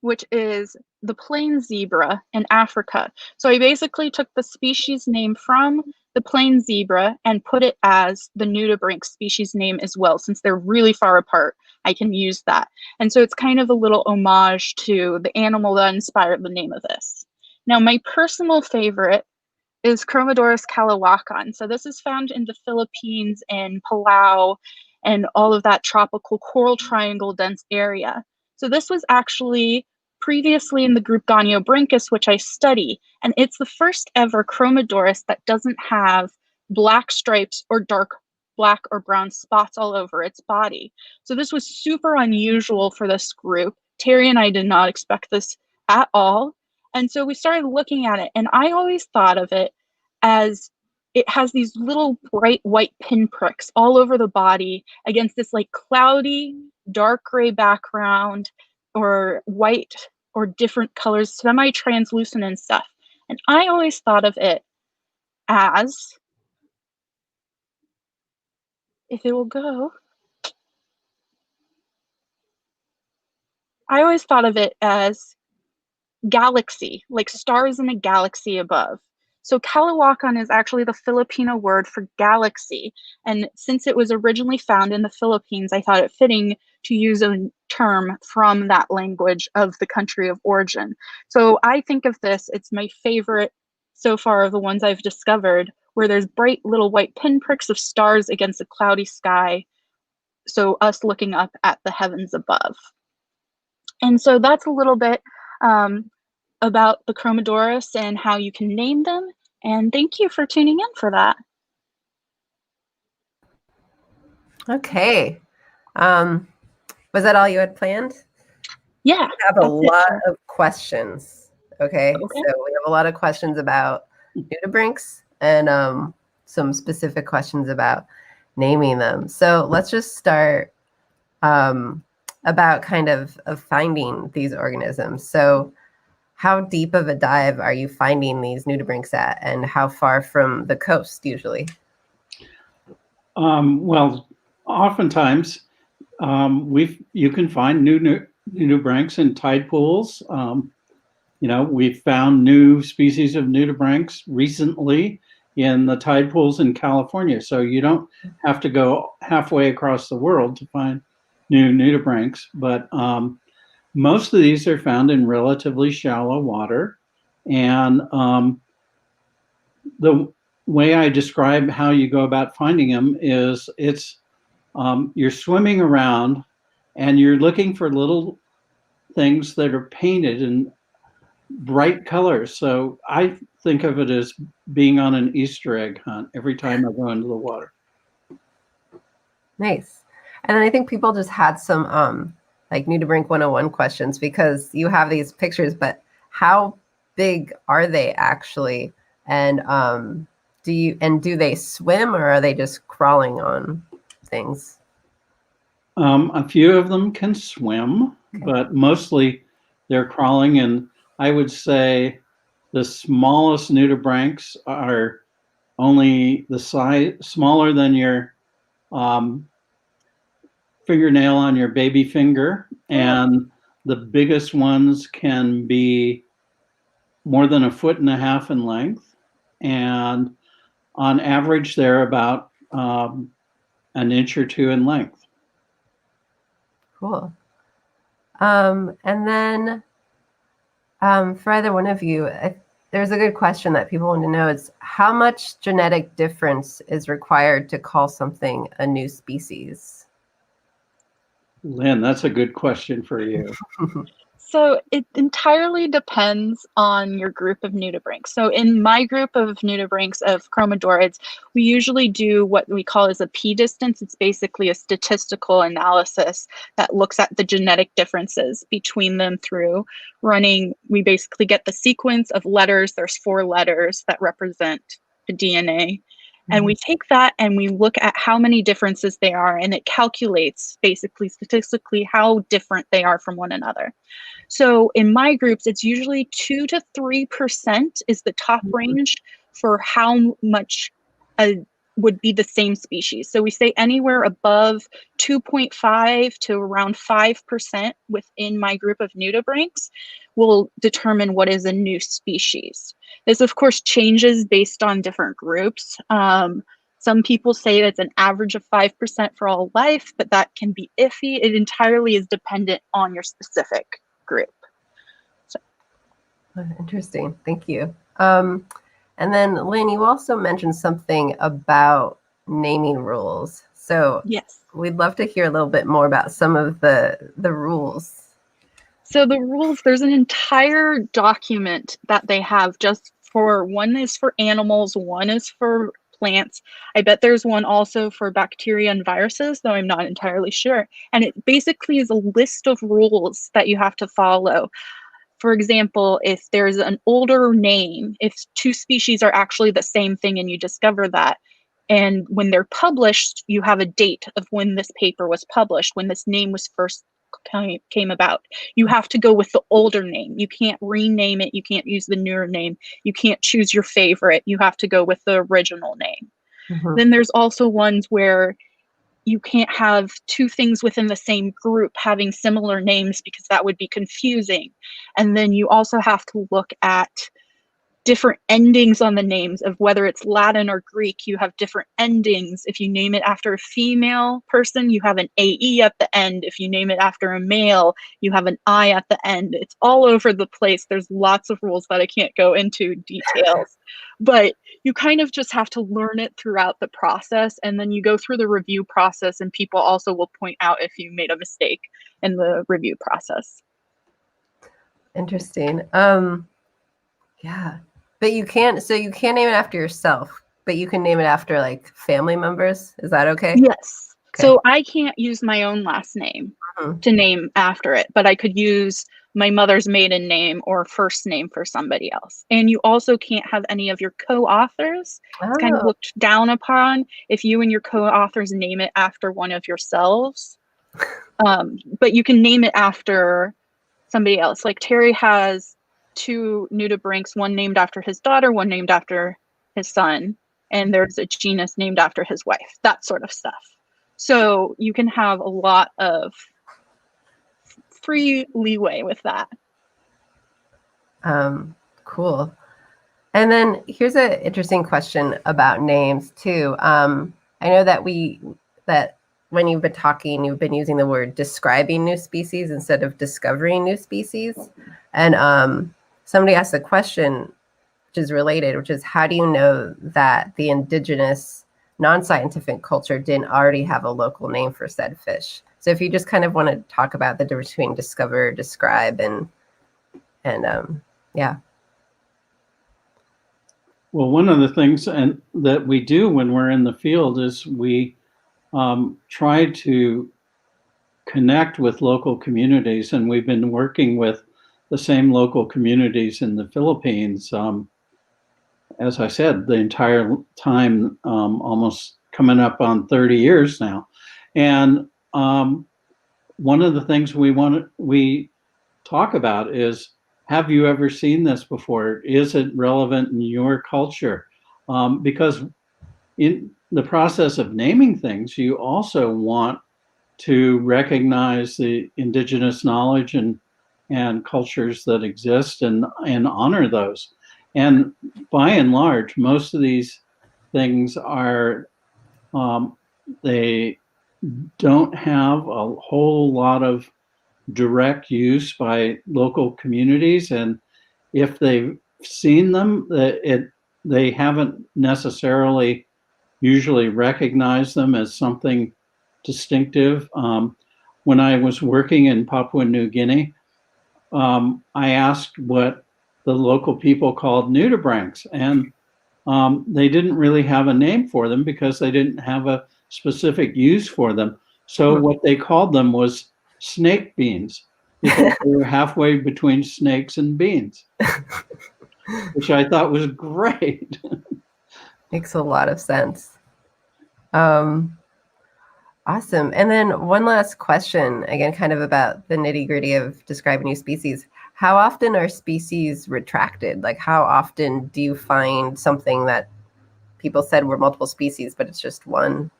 which is the plain zebra in Africa. So I basically took the species name from the plain zebra and put it as the nudibranch species name as well. Since they're really far apart, I can use that. And so it's kind of a little homage to the animal that inspired the name of this. Now, my personal favorite is Chromodoris calawakan. So this is found in the Philippines and Palau and all of that tropical coral triangle dense area. So this was actually previously in the group Goniobranchus, which I study, and it's the first ever Chromodoris that doesn't have black stripes or dark black or brown spots all over its body. So this was super unusual for this group. Terry and I did not expect this at all. And so we started looking at it, and I always thought of it as it has these little bright white pinpricks all over the body against this like cloudy, dark gray background or white or different colors, semi-translucent and stuff. And I always thought of it as, if it will go, I always thought of it as galaxy, like stars in a galaxy above. So Calawakan is actually the Filipino word for galaxy. And since it was originally found in the Philippines, I thought it fitting to use a term from that language of the country of origin. So I think of this, it's my favorite so far of the ones I've discovered, where there's bright little white pinpricks of stars against a cloudy sky. So us looking up at the heavens above. And so that's a little bit about the Chromodoris and how you can name them. And thank you for tuning in for that. Okay. Was that all you had planned? Yeah. We have a lot of questions. Okay. So we have a lot of questions about nudibranchs and some specific questions about naming them. So let's just start about kind of finding these organisms. So how deep of a dive are you finding these nudibranchs at, and how far from the coast usually? Well, oftentimes you can find nudibranchs in tide pools. We've found new species of nudibranchs recently in the tide pools in California. So you don't have to go halfway across the world to find new nudibranchs. But most of these are found in relatively shallow water. And the way I describe how you go about finding them is you're swimming around and you're looking for little things that are painted in bright colors. So I think of it as being on an Easter egg hunt every time I go into the water. Nice. And then I think people just had some like Nudibranch 101 questions, because you have these pictures, but how big are they actually? And do they swim, or are they just crawling on things? A few of them can swim, but mostly they're crawling. And I would say the smallest nudibranchs are only the size smaller than your fingernail on your baby finger, and the biggest ones can be more than 1.5 feet in length, and on average they're about 1 inch or 2 in length. Cool. And then for either one of you, there's a good question that people want to know is how much genetic difference is required to call something a new species? Lynn, that's a good question for you. So it entirely depends on your group of nudibranchs. So in my group of nudibranchs of chromodorids, we usually do what we call as a p-distance. It's basically a statistical analysis that looks at the genetic differences between them through running. We basically get the sequence of letters. There's 4 letters that represent the DNA. And we take that and we look at how many differences they are, and it calculates basically statistically how different they are from one another. So in my groups, it's usually 2 to 3% is the top range for how much would be the same species. So we say anywhere above 2.5 to around 5% within my group of nudibranchs will determine what is a new species. This, of course, changes based on different groups. Some people say it's an average of 5% for all life, but that can be iffy. It entirely is dependent on your specific group. So. Interesting. Thank you. And then, Lynn, you also mentioned something about naming rules. So yes, we'd love to hear a little bit more about some of the rules. So the rules, there's an entire document that they have just for, one is for animals, one is for plants. I bet there's one also for bacteria and viruses, though I'm not entirely sure. And it basically is a list of rules that you have to follow. For example, if there's an older name, if 2 species are actually the same thing and you discover that, and when they're published, you have a date of when this paper was published, when this name was first came about. You have to go with the older name. You can't rename it. You can't use the newer name. You can't choose your favorite. You have to go with the original name. Then there's also ones where you can't have 2 things within the same group having similar names, because that would be confusing. And then you also have to look at different endings on the names of whether it's Latin or Greek. You have different endings. If you name it after a female person, you have an AE at the end. If you name it after a male, you have an I at the end. It's all over the place. There's lots of rules that I can't go into details, but you kind of just have to learn it throughout the process. And then you go through the review process, and people also will point out if you made a mistake in the review process. Interesting. Yeah. But you can't name it after yourself, but you can name it after like family members. Is that okay? Yes. Okay. So I can't use my own last name to name after it, but I could use my mother's maiden name or first name for somebody else. And you also can't have any of your co-authors. It's kind of looked down upon if you and your co-authors name it after one of yourselves. But you can name it after somebody else. Like Terry has 2 nudibranchs, one named after his daughter, one named after his son, and there's a genus named after his wife, that sort of stuff. So you can have a lot of free leeway with that. Cool. And then here's an interesting question about names too. I know that when you've been talking, you've been using the word describing new species instead of discovering new species. And somebody asked a question which is related, which is, how do you know that the indigenous non-scientific culture didn't already have a local name for said fish? So if you just kind of want to talk about the difference between discover, describe, and yeah. Well, one of the things that we do when we're in the field is we try to connect with local communities, and we've been working with the same local communities in the Philippines, as I said, the entire time, almost coming up on 30 years now. And one of the things we talk about is, have you ever seen this before? Is it relevant in your culture? Because in the process of naming things, you also want to recognize the indigenous knowledge and cultures that exist and honor those. And by and large, most of these things are, they don't have a whole lot of direct use by local communities. And if they've seen them, they haven't necessarily usually recognized them as something distinctive. When I was working in Papua New Guinea, I asked what the local people called nudibranchs, and they didn't really have a name for them because they didn't have a specific use for them. So what they called them was snake beans, because they were halfway between snakes and beans, which I thought was great. Makes a lot of sense. Awesome. And then one last question, again, kind of about the nitty-gritty of describing new species. How often are species retracted? Like, how often do you find something that people said were multiple species, but it's just one,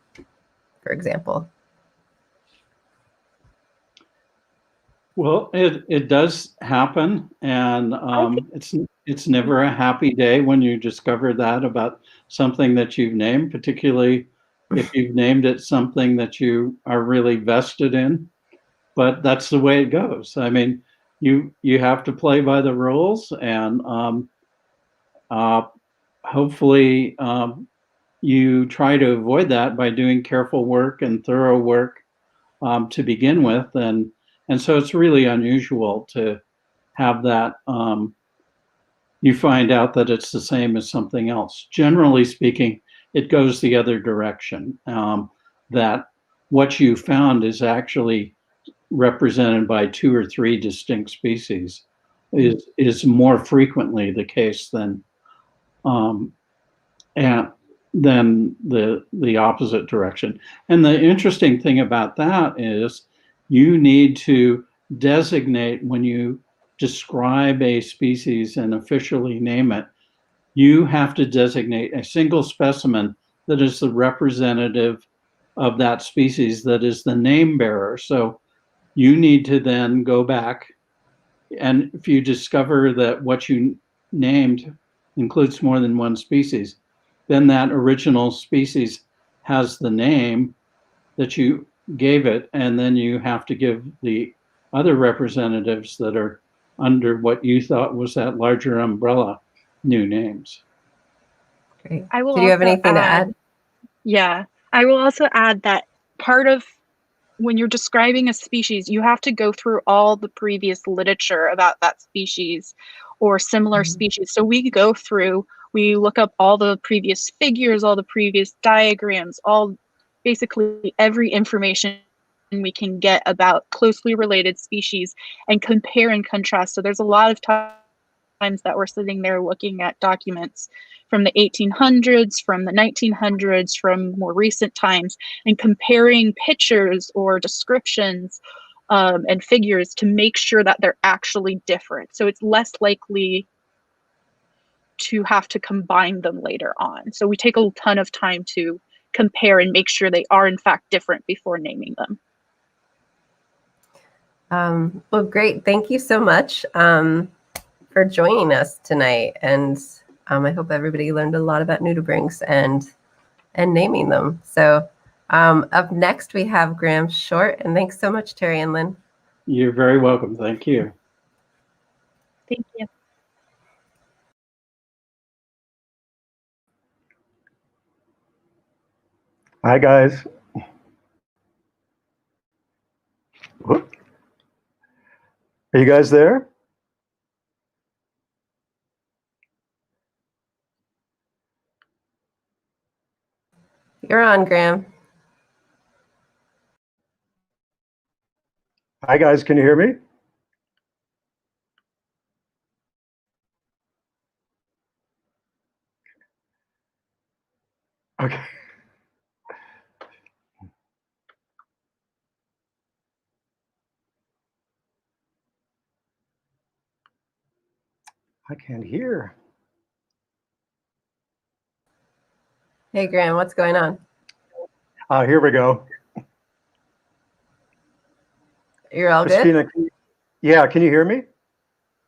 for example? Well, it does happen, and it's never a happy day when you discover that about something that you've named, particularly if you've named it something that you are really vested in. But that's the way it goes. I mean, you have to play by the rules, and hopefully you try to avoid that by doing careful work and thorough work to begin with, and so it's really unusual to have that. You find out that it's the same as something else. Generally speaking, it goes the other direction. That what you found is actually represented by 2 or 3 distinct species is more frequently the case than the opposite direction. And the interesting thing about that is you need to designate, when you describe a species and officially name it, you have to designate a single specimen that is the representative of that species, that is the name bearer. So you need to then go back, and if you discover that what you named includes more than one species, then that original species has the name that you gave it, and then you have to give the other representatives that are under what you thought was that larger umbrella new names. Great. I will Did you have also anything to add? Yeah, I will also add that part of when you're describing a species, you have to go through all the previous literature about that species or similar species. So we go through, we look up all the previous figures, all the previous diagrams, basically every information we can get about closely related species, and compare and contrast. So there's a lot of times that we're sitting there looking at documents from the 1800s, from the 1900s, from more recent times, and comparing pictures or descriptions and figures to make sure that they're actually different. So it's less likely to have to combine them later on. So we take a ton of time to compare and make sure they are in fact different before naming them. Well, great. Thank you so much for joining us tonight. And I hope everybody learned a lot about nudibranchs and naming them. So up next, we have Graham Short. And thanks so much, Terry and Lynn. You're very welcome. Thank you. Thank you. Hi, guys. Whoop. Are you guys there? You're on, Graham. Hi, guys. Can you hear me? Okay. I can't hear. Hey, Graham, what's going on? Here we go. You're all Christina, good? yeah, can you hear me?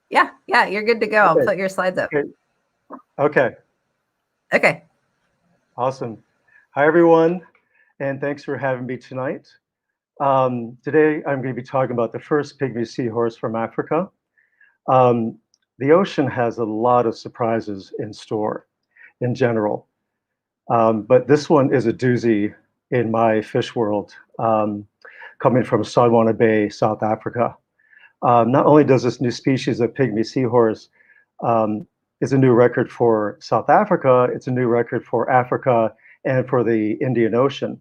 Yeah, you're good to go. Okay. I'll put your slides up. Okay. Awesome. Hi, everyone, and thanks for having me tonight. Today, I'm going to be talking about the first pygmy seahorse from Africa. The ocean has a lot of surprises in store in general, but this one is a doozy in my fish world, coming from Salwana Bay, South Africa. Not only does this new species of pygmy seahorse is a new record for South Africa, it's a new record for Africa and for the Indian Ocean.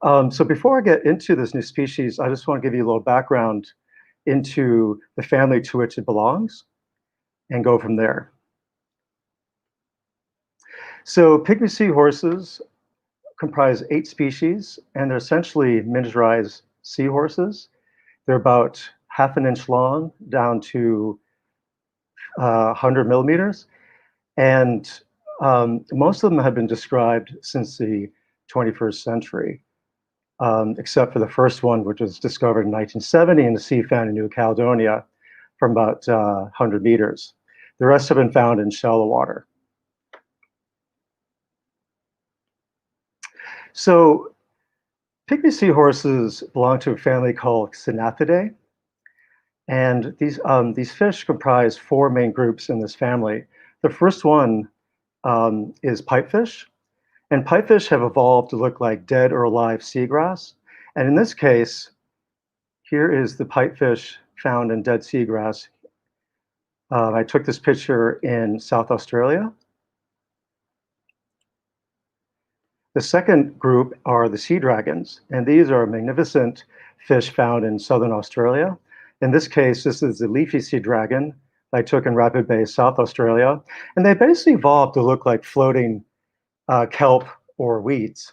So before I get into this new species, I just want to give you a little background into the family to which it belongs and go from there. So pygmy seahorses comprise 8 species, and they're essentially miniaturized seahorses. They're about half an inch long down to 100 millimeters. And most of them have been described since the 21st century, except for the first one, which was discovered in 1970 in the sea found in New Caledonia from about 100 meters. The rest have been found in shallow water. So pygmy seahorses belong to a family called Cynathidae. And these fish comprise 4 main groups in this family. The first one is pipefish. And pipefish have evolved to look like dead or alive seagrass. And in this case, here is the pipefish found in dead seagrass. I took this picture in South Australia. The second group are the sea dragons, and these are magnificent fish found in southern Australia. In this case, this is the leafy sea dragon I took in Rapid Bay, South Australia, and they basically evolved to look like floating kelp or weeds.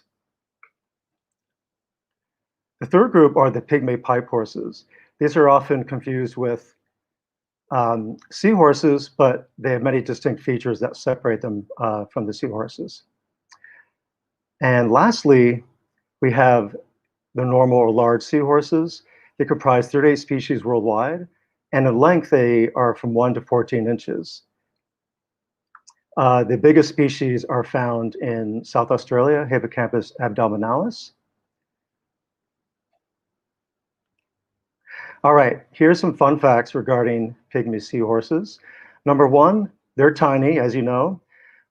The third group are the pygmy pipe horses. These are often confused with seahorses, but they have many distinct features that separate them from the seahorses. And lastly, we have the normal or large seahorses. They comprise 38 species worldwide, and in length, they are from 1 to 14 inches. The biggest species are found in South Australia, Hippocampus abdominalis. All right, here's some fun facts regarding pygmy seahorses. Number 1, they're tiny, as you know,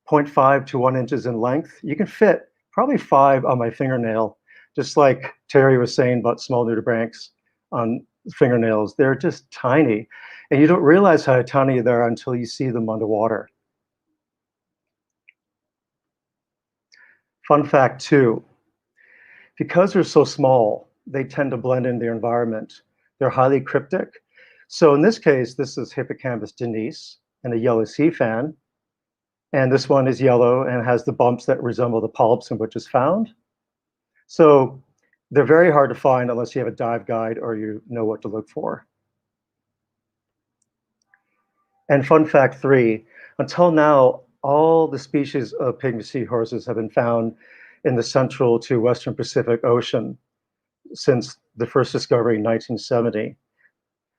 0.5 to 1 inches in length. You can fit probably 5 on my fingernail, just like Terry was saying about small nudibranchs on fingernails. They're just tiny, and you don't realize how tiny they are until you see them underwater. Fun fact 2, because they're so small, they tend to blend in their environment. They're highly cryptic. So in this case, this is Hippocampus denise and a yellow sea fan. And this one is yellow and has the bumps that resemble the polyps in which it's found. So they're very hard to find unless you have a dive guide or you know what to look for. And fun fact 3, until now, all the species of pygmy seahorses have been found in the central to western Pacific Ocean since the first discovery in 1970.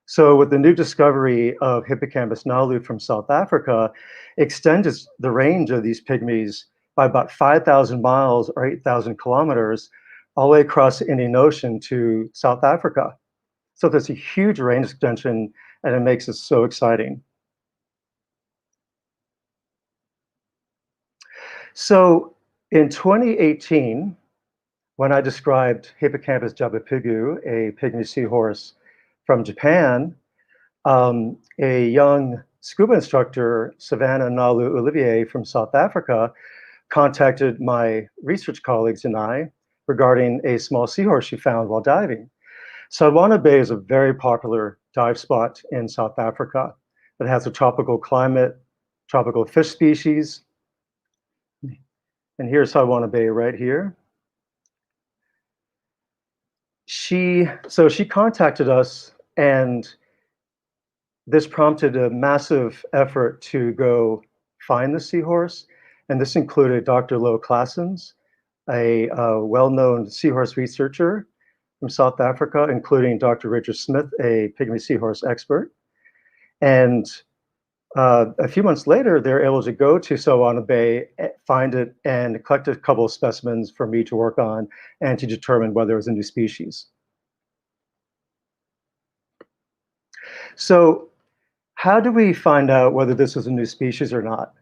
So with the new discovery of Hippocampus nalu from South Africa, extends the range of these pygmies by about 5,000 miles or 8,000 kilometers all the way across the Indian Ocean to South Africa. So there's a huge range extension, and it makes it so exciting. So in 2018, when I described Hippocampus jabupigu, a pygmy seahorse from Japan, a young scuba instructor, Savannah Nalu Olivier from South Africa, contacted my research colleagues and I regarding a small seahorse she found while diving. Salwana Bay is a very popular dive spot in South Africa. It has a tropical climate, tropical fish species. And here's Salwana Bay right here. She contacted us, and this prompted a massive effort to go find the seahorse. And this included Dr. Lo Claessens, a well-known seahorse researcher from South Africa, including Dr. Richard Smith, a pygmy seahorse expert. And a few months later, they're able to go to Salwana Bay, find it, and collect a couple of specimens for me to work on and to determine whether it was a new species. So how do we find out whether this is a new species or not?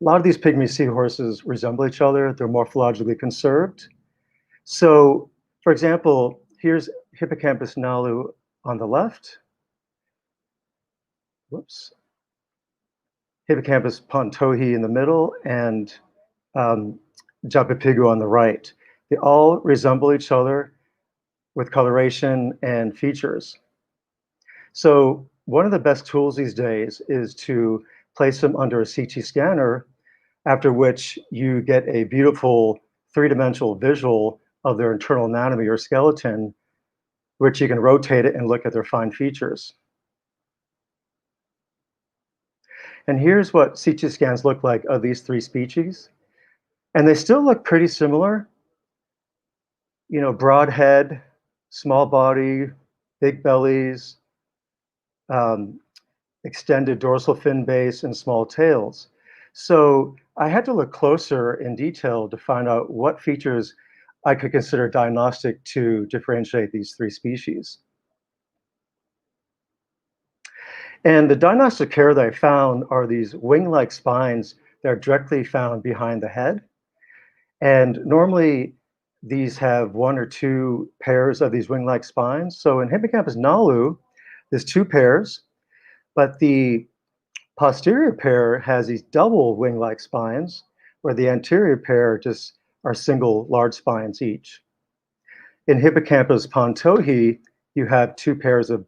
A lot of these pygmy seahorses resemble each other. They're morphologically conserved. So, for example, here's Hippocampus nalu on the left. Whoops. Hippocampus pontohi in the middle, and jabupigu on the right. They all resemble each other with coloration and features. So one of the best tools these days is to place them under a CT scanner, after which you get a beautiful three-dimensional visual of their internal anatomy or skeleton, which you can rotate it and look at their fine features. And here's what CT scans look like of these three species. And they still look pretty similar. You know, broad head, small body, big bellies, extended dorsal fin base, and small tails. So I had to look closer in detail to find out what features I could consider diagnostic to differentiate these three species. And the diagnostic pair that I found are these wing-like spines that are directly found behind the head. And normally these have one or two pairs of these wing-like spines. So in Hippocampus nalu, there's two pairs, but the posterior pair has these double wing-like spines, where the anterior pair just are single large spines each. In Hippocampus pontohi, you have two pairs of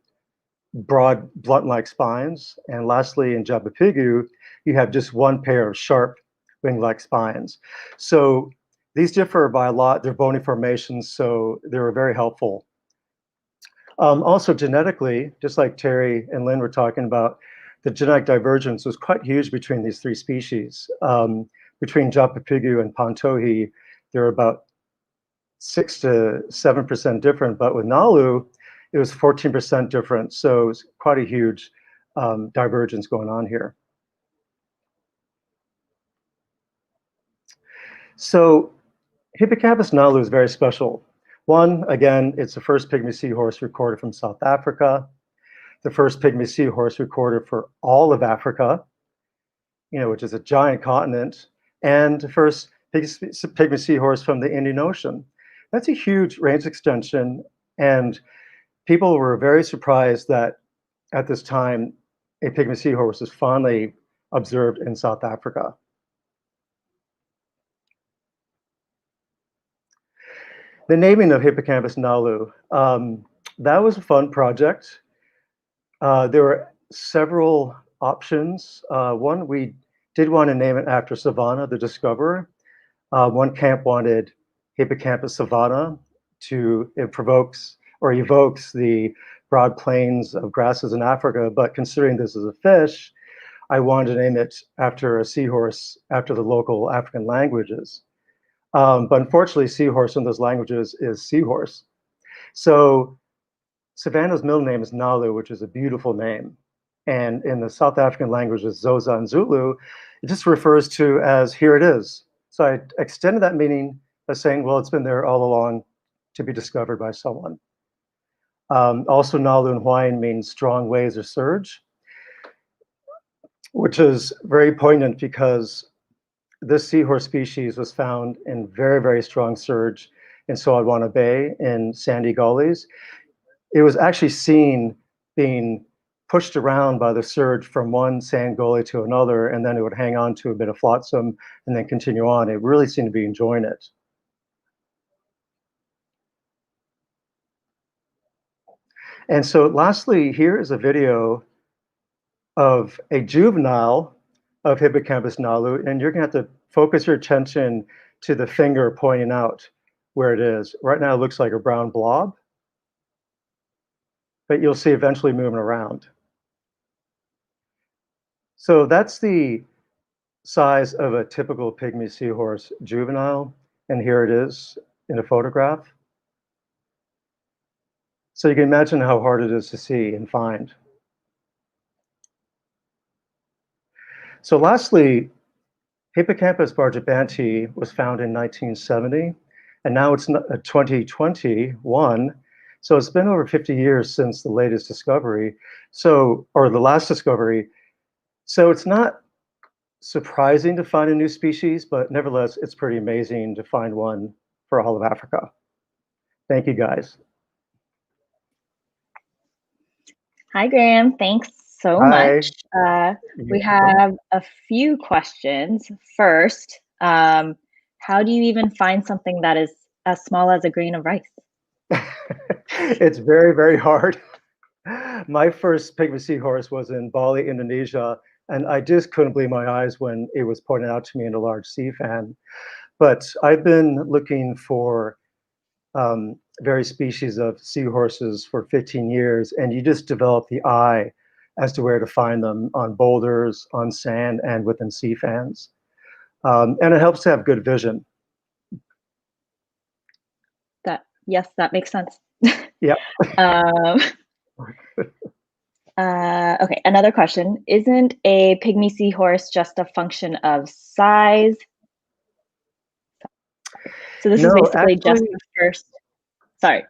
broad blunt-like spines. And lastly, in jabupigu, you have just one pair of sharp wing-like spines. So these differ by a lot. They're bony formations, so they were very helpful. Also genetically, just like Terry and Lynn were talking about, the genetic divergence was quite huge between these three species. Between jabupigu and pontohi, they're about 6 to 7% different, but with nalu, it was 14% different. So it's quite a huge divergence going on here. So Hippocampus nalu is very special. One, again, it's the first pygmy seahorse recorded from South Africa, the first pygmy seahorse recorded for all of Africa, you know, which is a giant continent, and the first pygmy seahorse from the Indian Ocean. That's a huge range extension, and people were very surprised that at this time, a pygmy seahorse was finally observed in South Africa. The naming of Hippocampus nalu, that was a fun project. There were several options. One, we did want to name it after Savannah, the discoverer. One camp wanted Hippocampus savanna to evokes the broad plains of grasses in Africa, but considering this is a fish, I wanted to name it after a seahorse, after the local African languages. But unfortunately, seahorse in those languages is seahorse. So Savannah's middle name is Nalu, which is a beautiful name. And in the South African languages, Xhosa and Zulu, it just refers to as here it is. So I extended that meaning by saying, well, it's been there all along to be discovered by someone. Also, Nalu in Hawaiian means strong waves or surge, which is very poignant because this seahorse species was found in very, very strong surge in Soadwana Bay in sandy gullies. It was actually seen being pushed around by the surge from one sand gully to another, and then it would hang on to a bit of flotsam and then continue on. It really seemed to be enjoying it. And so lastly, here is a video of a juvenile of Hippocampus nalu, and you're gonna have to focus your attention to the finger pointing out where it is. Right now it looks like a brown blob, but you'll see eventually moving around. So that's the size of a typical pygmy seahorse juvenile, and here it is in a photograph. So you can imagine how hard it is to see and find. So lastly, Hippocampus bargebanti was found in 1970, and now it's 2021. So it's been over 50 years since the latest discovery, or the last discovery. So it's not surprising to find a new species, but nevertheless, it's pretty amazing to find one for all of Africa. Thank you, guys. Hi, Graham. Thanks so much. We have a few questions. First, how do you even find something that is as small as a grain of rice? It's very, very hard. My first pygmy seahorse was in Bali, Indonesia, and I just couldn't believe my eyes when it was pointed out to me in a large sea fan. But I've been looking for various species of seahorses for 15 years, and you just develop the eye as to where to find them on boulders, on sand, and within sea fans. And it helps to have good vision. Yes, that makes sense. Yep. Okay, another question. Isn't a pygmy seahorse just a function of size? So this is basically just the first, so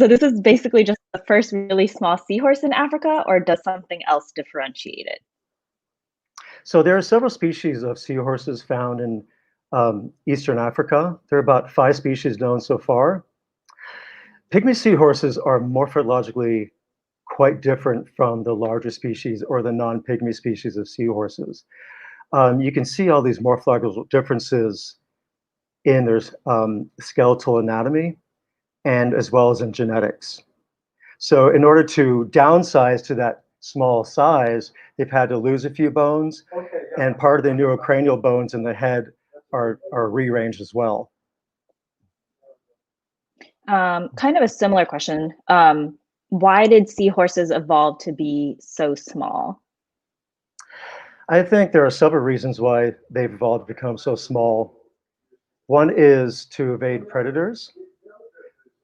this is basically just the first really small seahorse in Africa, or does something else differentiate it? So there are several species of seahorses found in Eastern Africa. There are about 5 species known so far. Pygmy seahorses are morphologically quite different from the larger species or the non-pygmy species of seahorses. You can see all these morphological differences in their skeletal anatomy and as well as in genetics. So in order to downsize to that small size, they've had to lose a few bones, and part of the neurocranial bones in the head are rearranged as well. Kind of a similar question. Why did seahorses evolve to be so small? I think there are several reasons why they've evolved to become so small. One is to evade predators.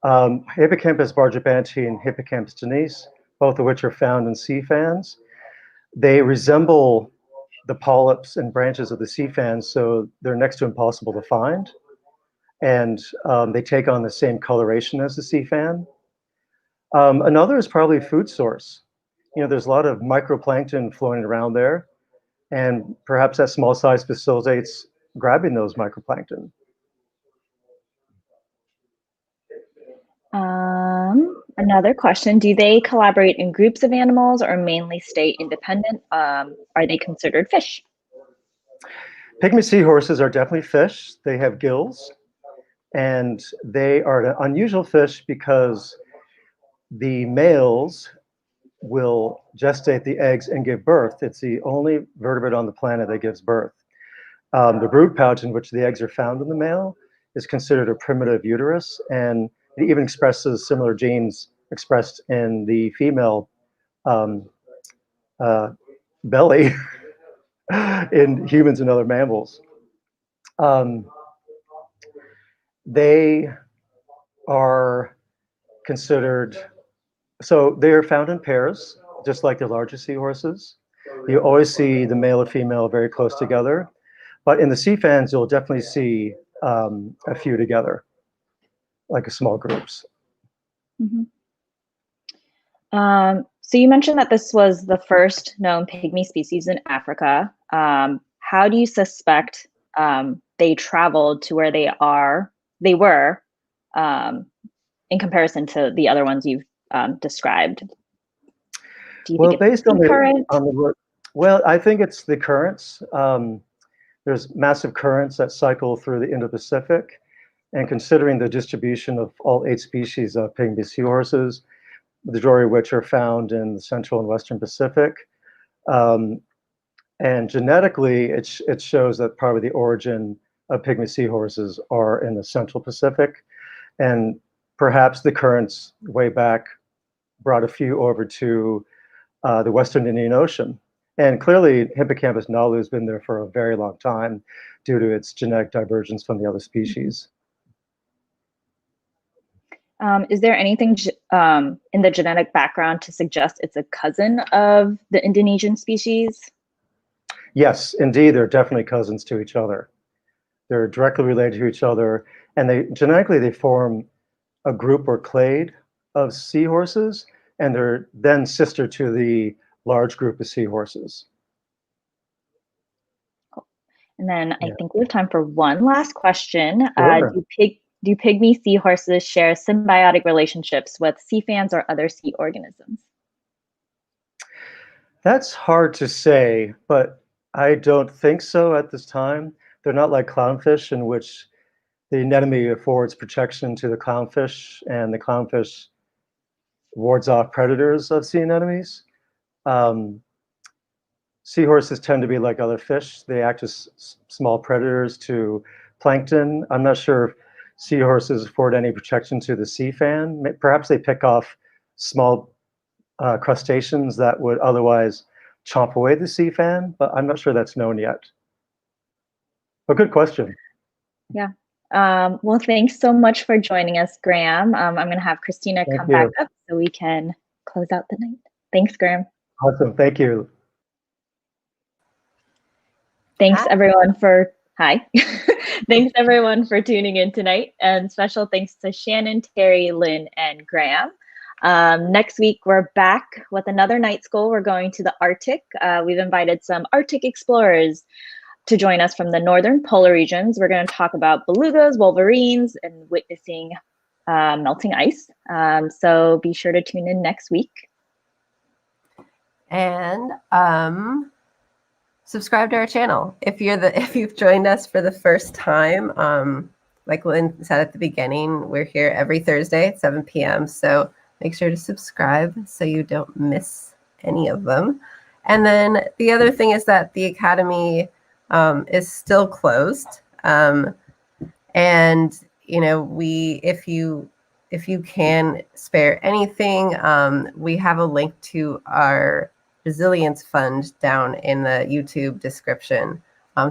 Hippocampus bargebanti and Hippocampus denise, both of which are found in sea fans, they resemble the polyps and branches of the sea fans, so they're next to impossible to find. And they take on the same coloration as the sea fan. Another is probably food source. You know, there's a lot of microplankton floating around there, and perhaps that small size facilitates grabbing those microplankton. Another question, do they collaborate in groups of animals or mainly stay independent? Are they considered fish? Pygmy seahorses are definitely fish. They have gills, and they are an unusual fish because the males will gestate the eggs and give birth. It's the only vertebrate on the planet that gives birth. The brood pouch in which the eggs are found in the male is considered a primitive uterus, and it even expresses similar genes expressed in the female belly in humans and other mammals. They are considered So they are found in pairs, just like the larger seahorses. You always see the male and female very close together, but in the sea fans, you'll definitely see a few together, like small groups. Mhm. So you mentioned that this was the first known pygmy species in Africa. How do you suspect they traveled to where they were, in comparison to the other ones you've described? Do you Well, think it's based on current? well, I think it's the currents. There's massive currents that cycle through the Indo-Pacific, and considering the distribution of all 8 species of pygmy seahorses, the majority of which are found in the Central and Western Pacific, and genetically, it shows that probably the origin of pygmy seahorses are in the Central Pacific, and perhaps the currents way back brought a few over to the Western Indian Ocean. And clearly, Hippocampus nalu has been there for a very long time due to its genetic divergence from the other species. Is there anything in the genetic background to suggest it's a cousin of the Indonesian species? Yes, indeed, they're definitely cousins to each other. They're directly related to each other, and genetically they form a group or clade of seahorses, and they're then sister to the large group of seahorses. And then I think we have time for one last question. Sure. Do pygmy seahorses share symbiotic relationships with sea fans or other sea organisms? That's hard to say, but I don't think so at this time. They're not like clownfish, in which the anemone affords protection to the clownfish, and the clownfish wards off predators of sea anemones. Seahorses tend to be like other fish. They act as small predators to plankton. I'm not sure if seahorses afford any protection to the sea fan. Perhaps they pick off small crustaceans that would otherwise chomp away the sea fan, but I'm not sure that's known yet. But good question. Yeah. Well, thanks so much for joining us, Graham. I'm going to have Christina come back up so we can close out the night. Thanks, Graham. Awesome. Thank you. Thanks, everyone, for Thanks, everyone, for tuning in tonight. And special thanks to Shannon, Terry, Lynn, and Graham. Next week, we're back with another night school. We're going to the Arctic. We've invited some Arctic explorers to join us from the northern polar regions. We're going to talk about belugas, wolverines, and witnessing melting ice. So be sure to tune in next week. And subscribe to our channel. If you've joined us for the first time, like Lynn said at the beginning, we're here every Thursday at 7 p.m. So make sure to subscribe so you don't miss any of them. And then the other thing is that the Academy is still closed. And if you can spare anything, we have a link to our Resilience Fund down in the YouTube description.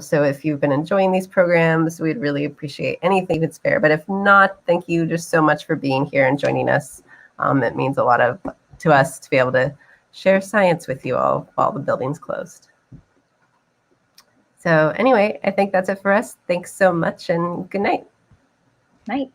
So if you've been enjoying these programs, we'd really appreciate anything you could spare. But if not, thank you just so much for being here and joining us. It means a lot to us to be able to share science with you all while the building's closed. So anyway, I think that's it for us. Thanks so much and good night. Night.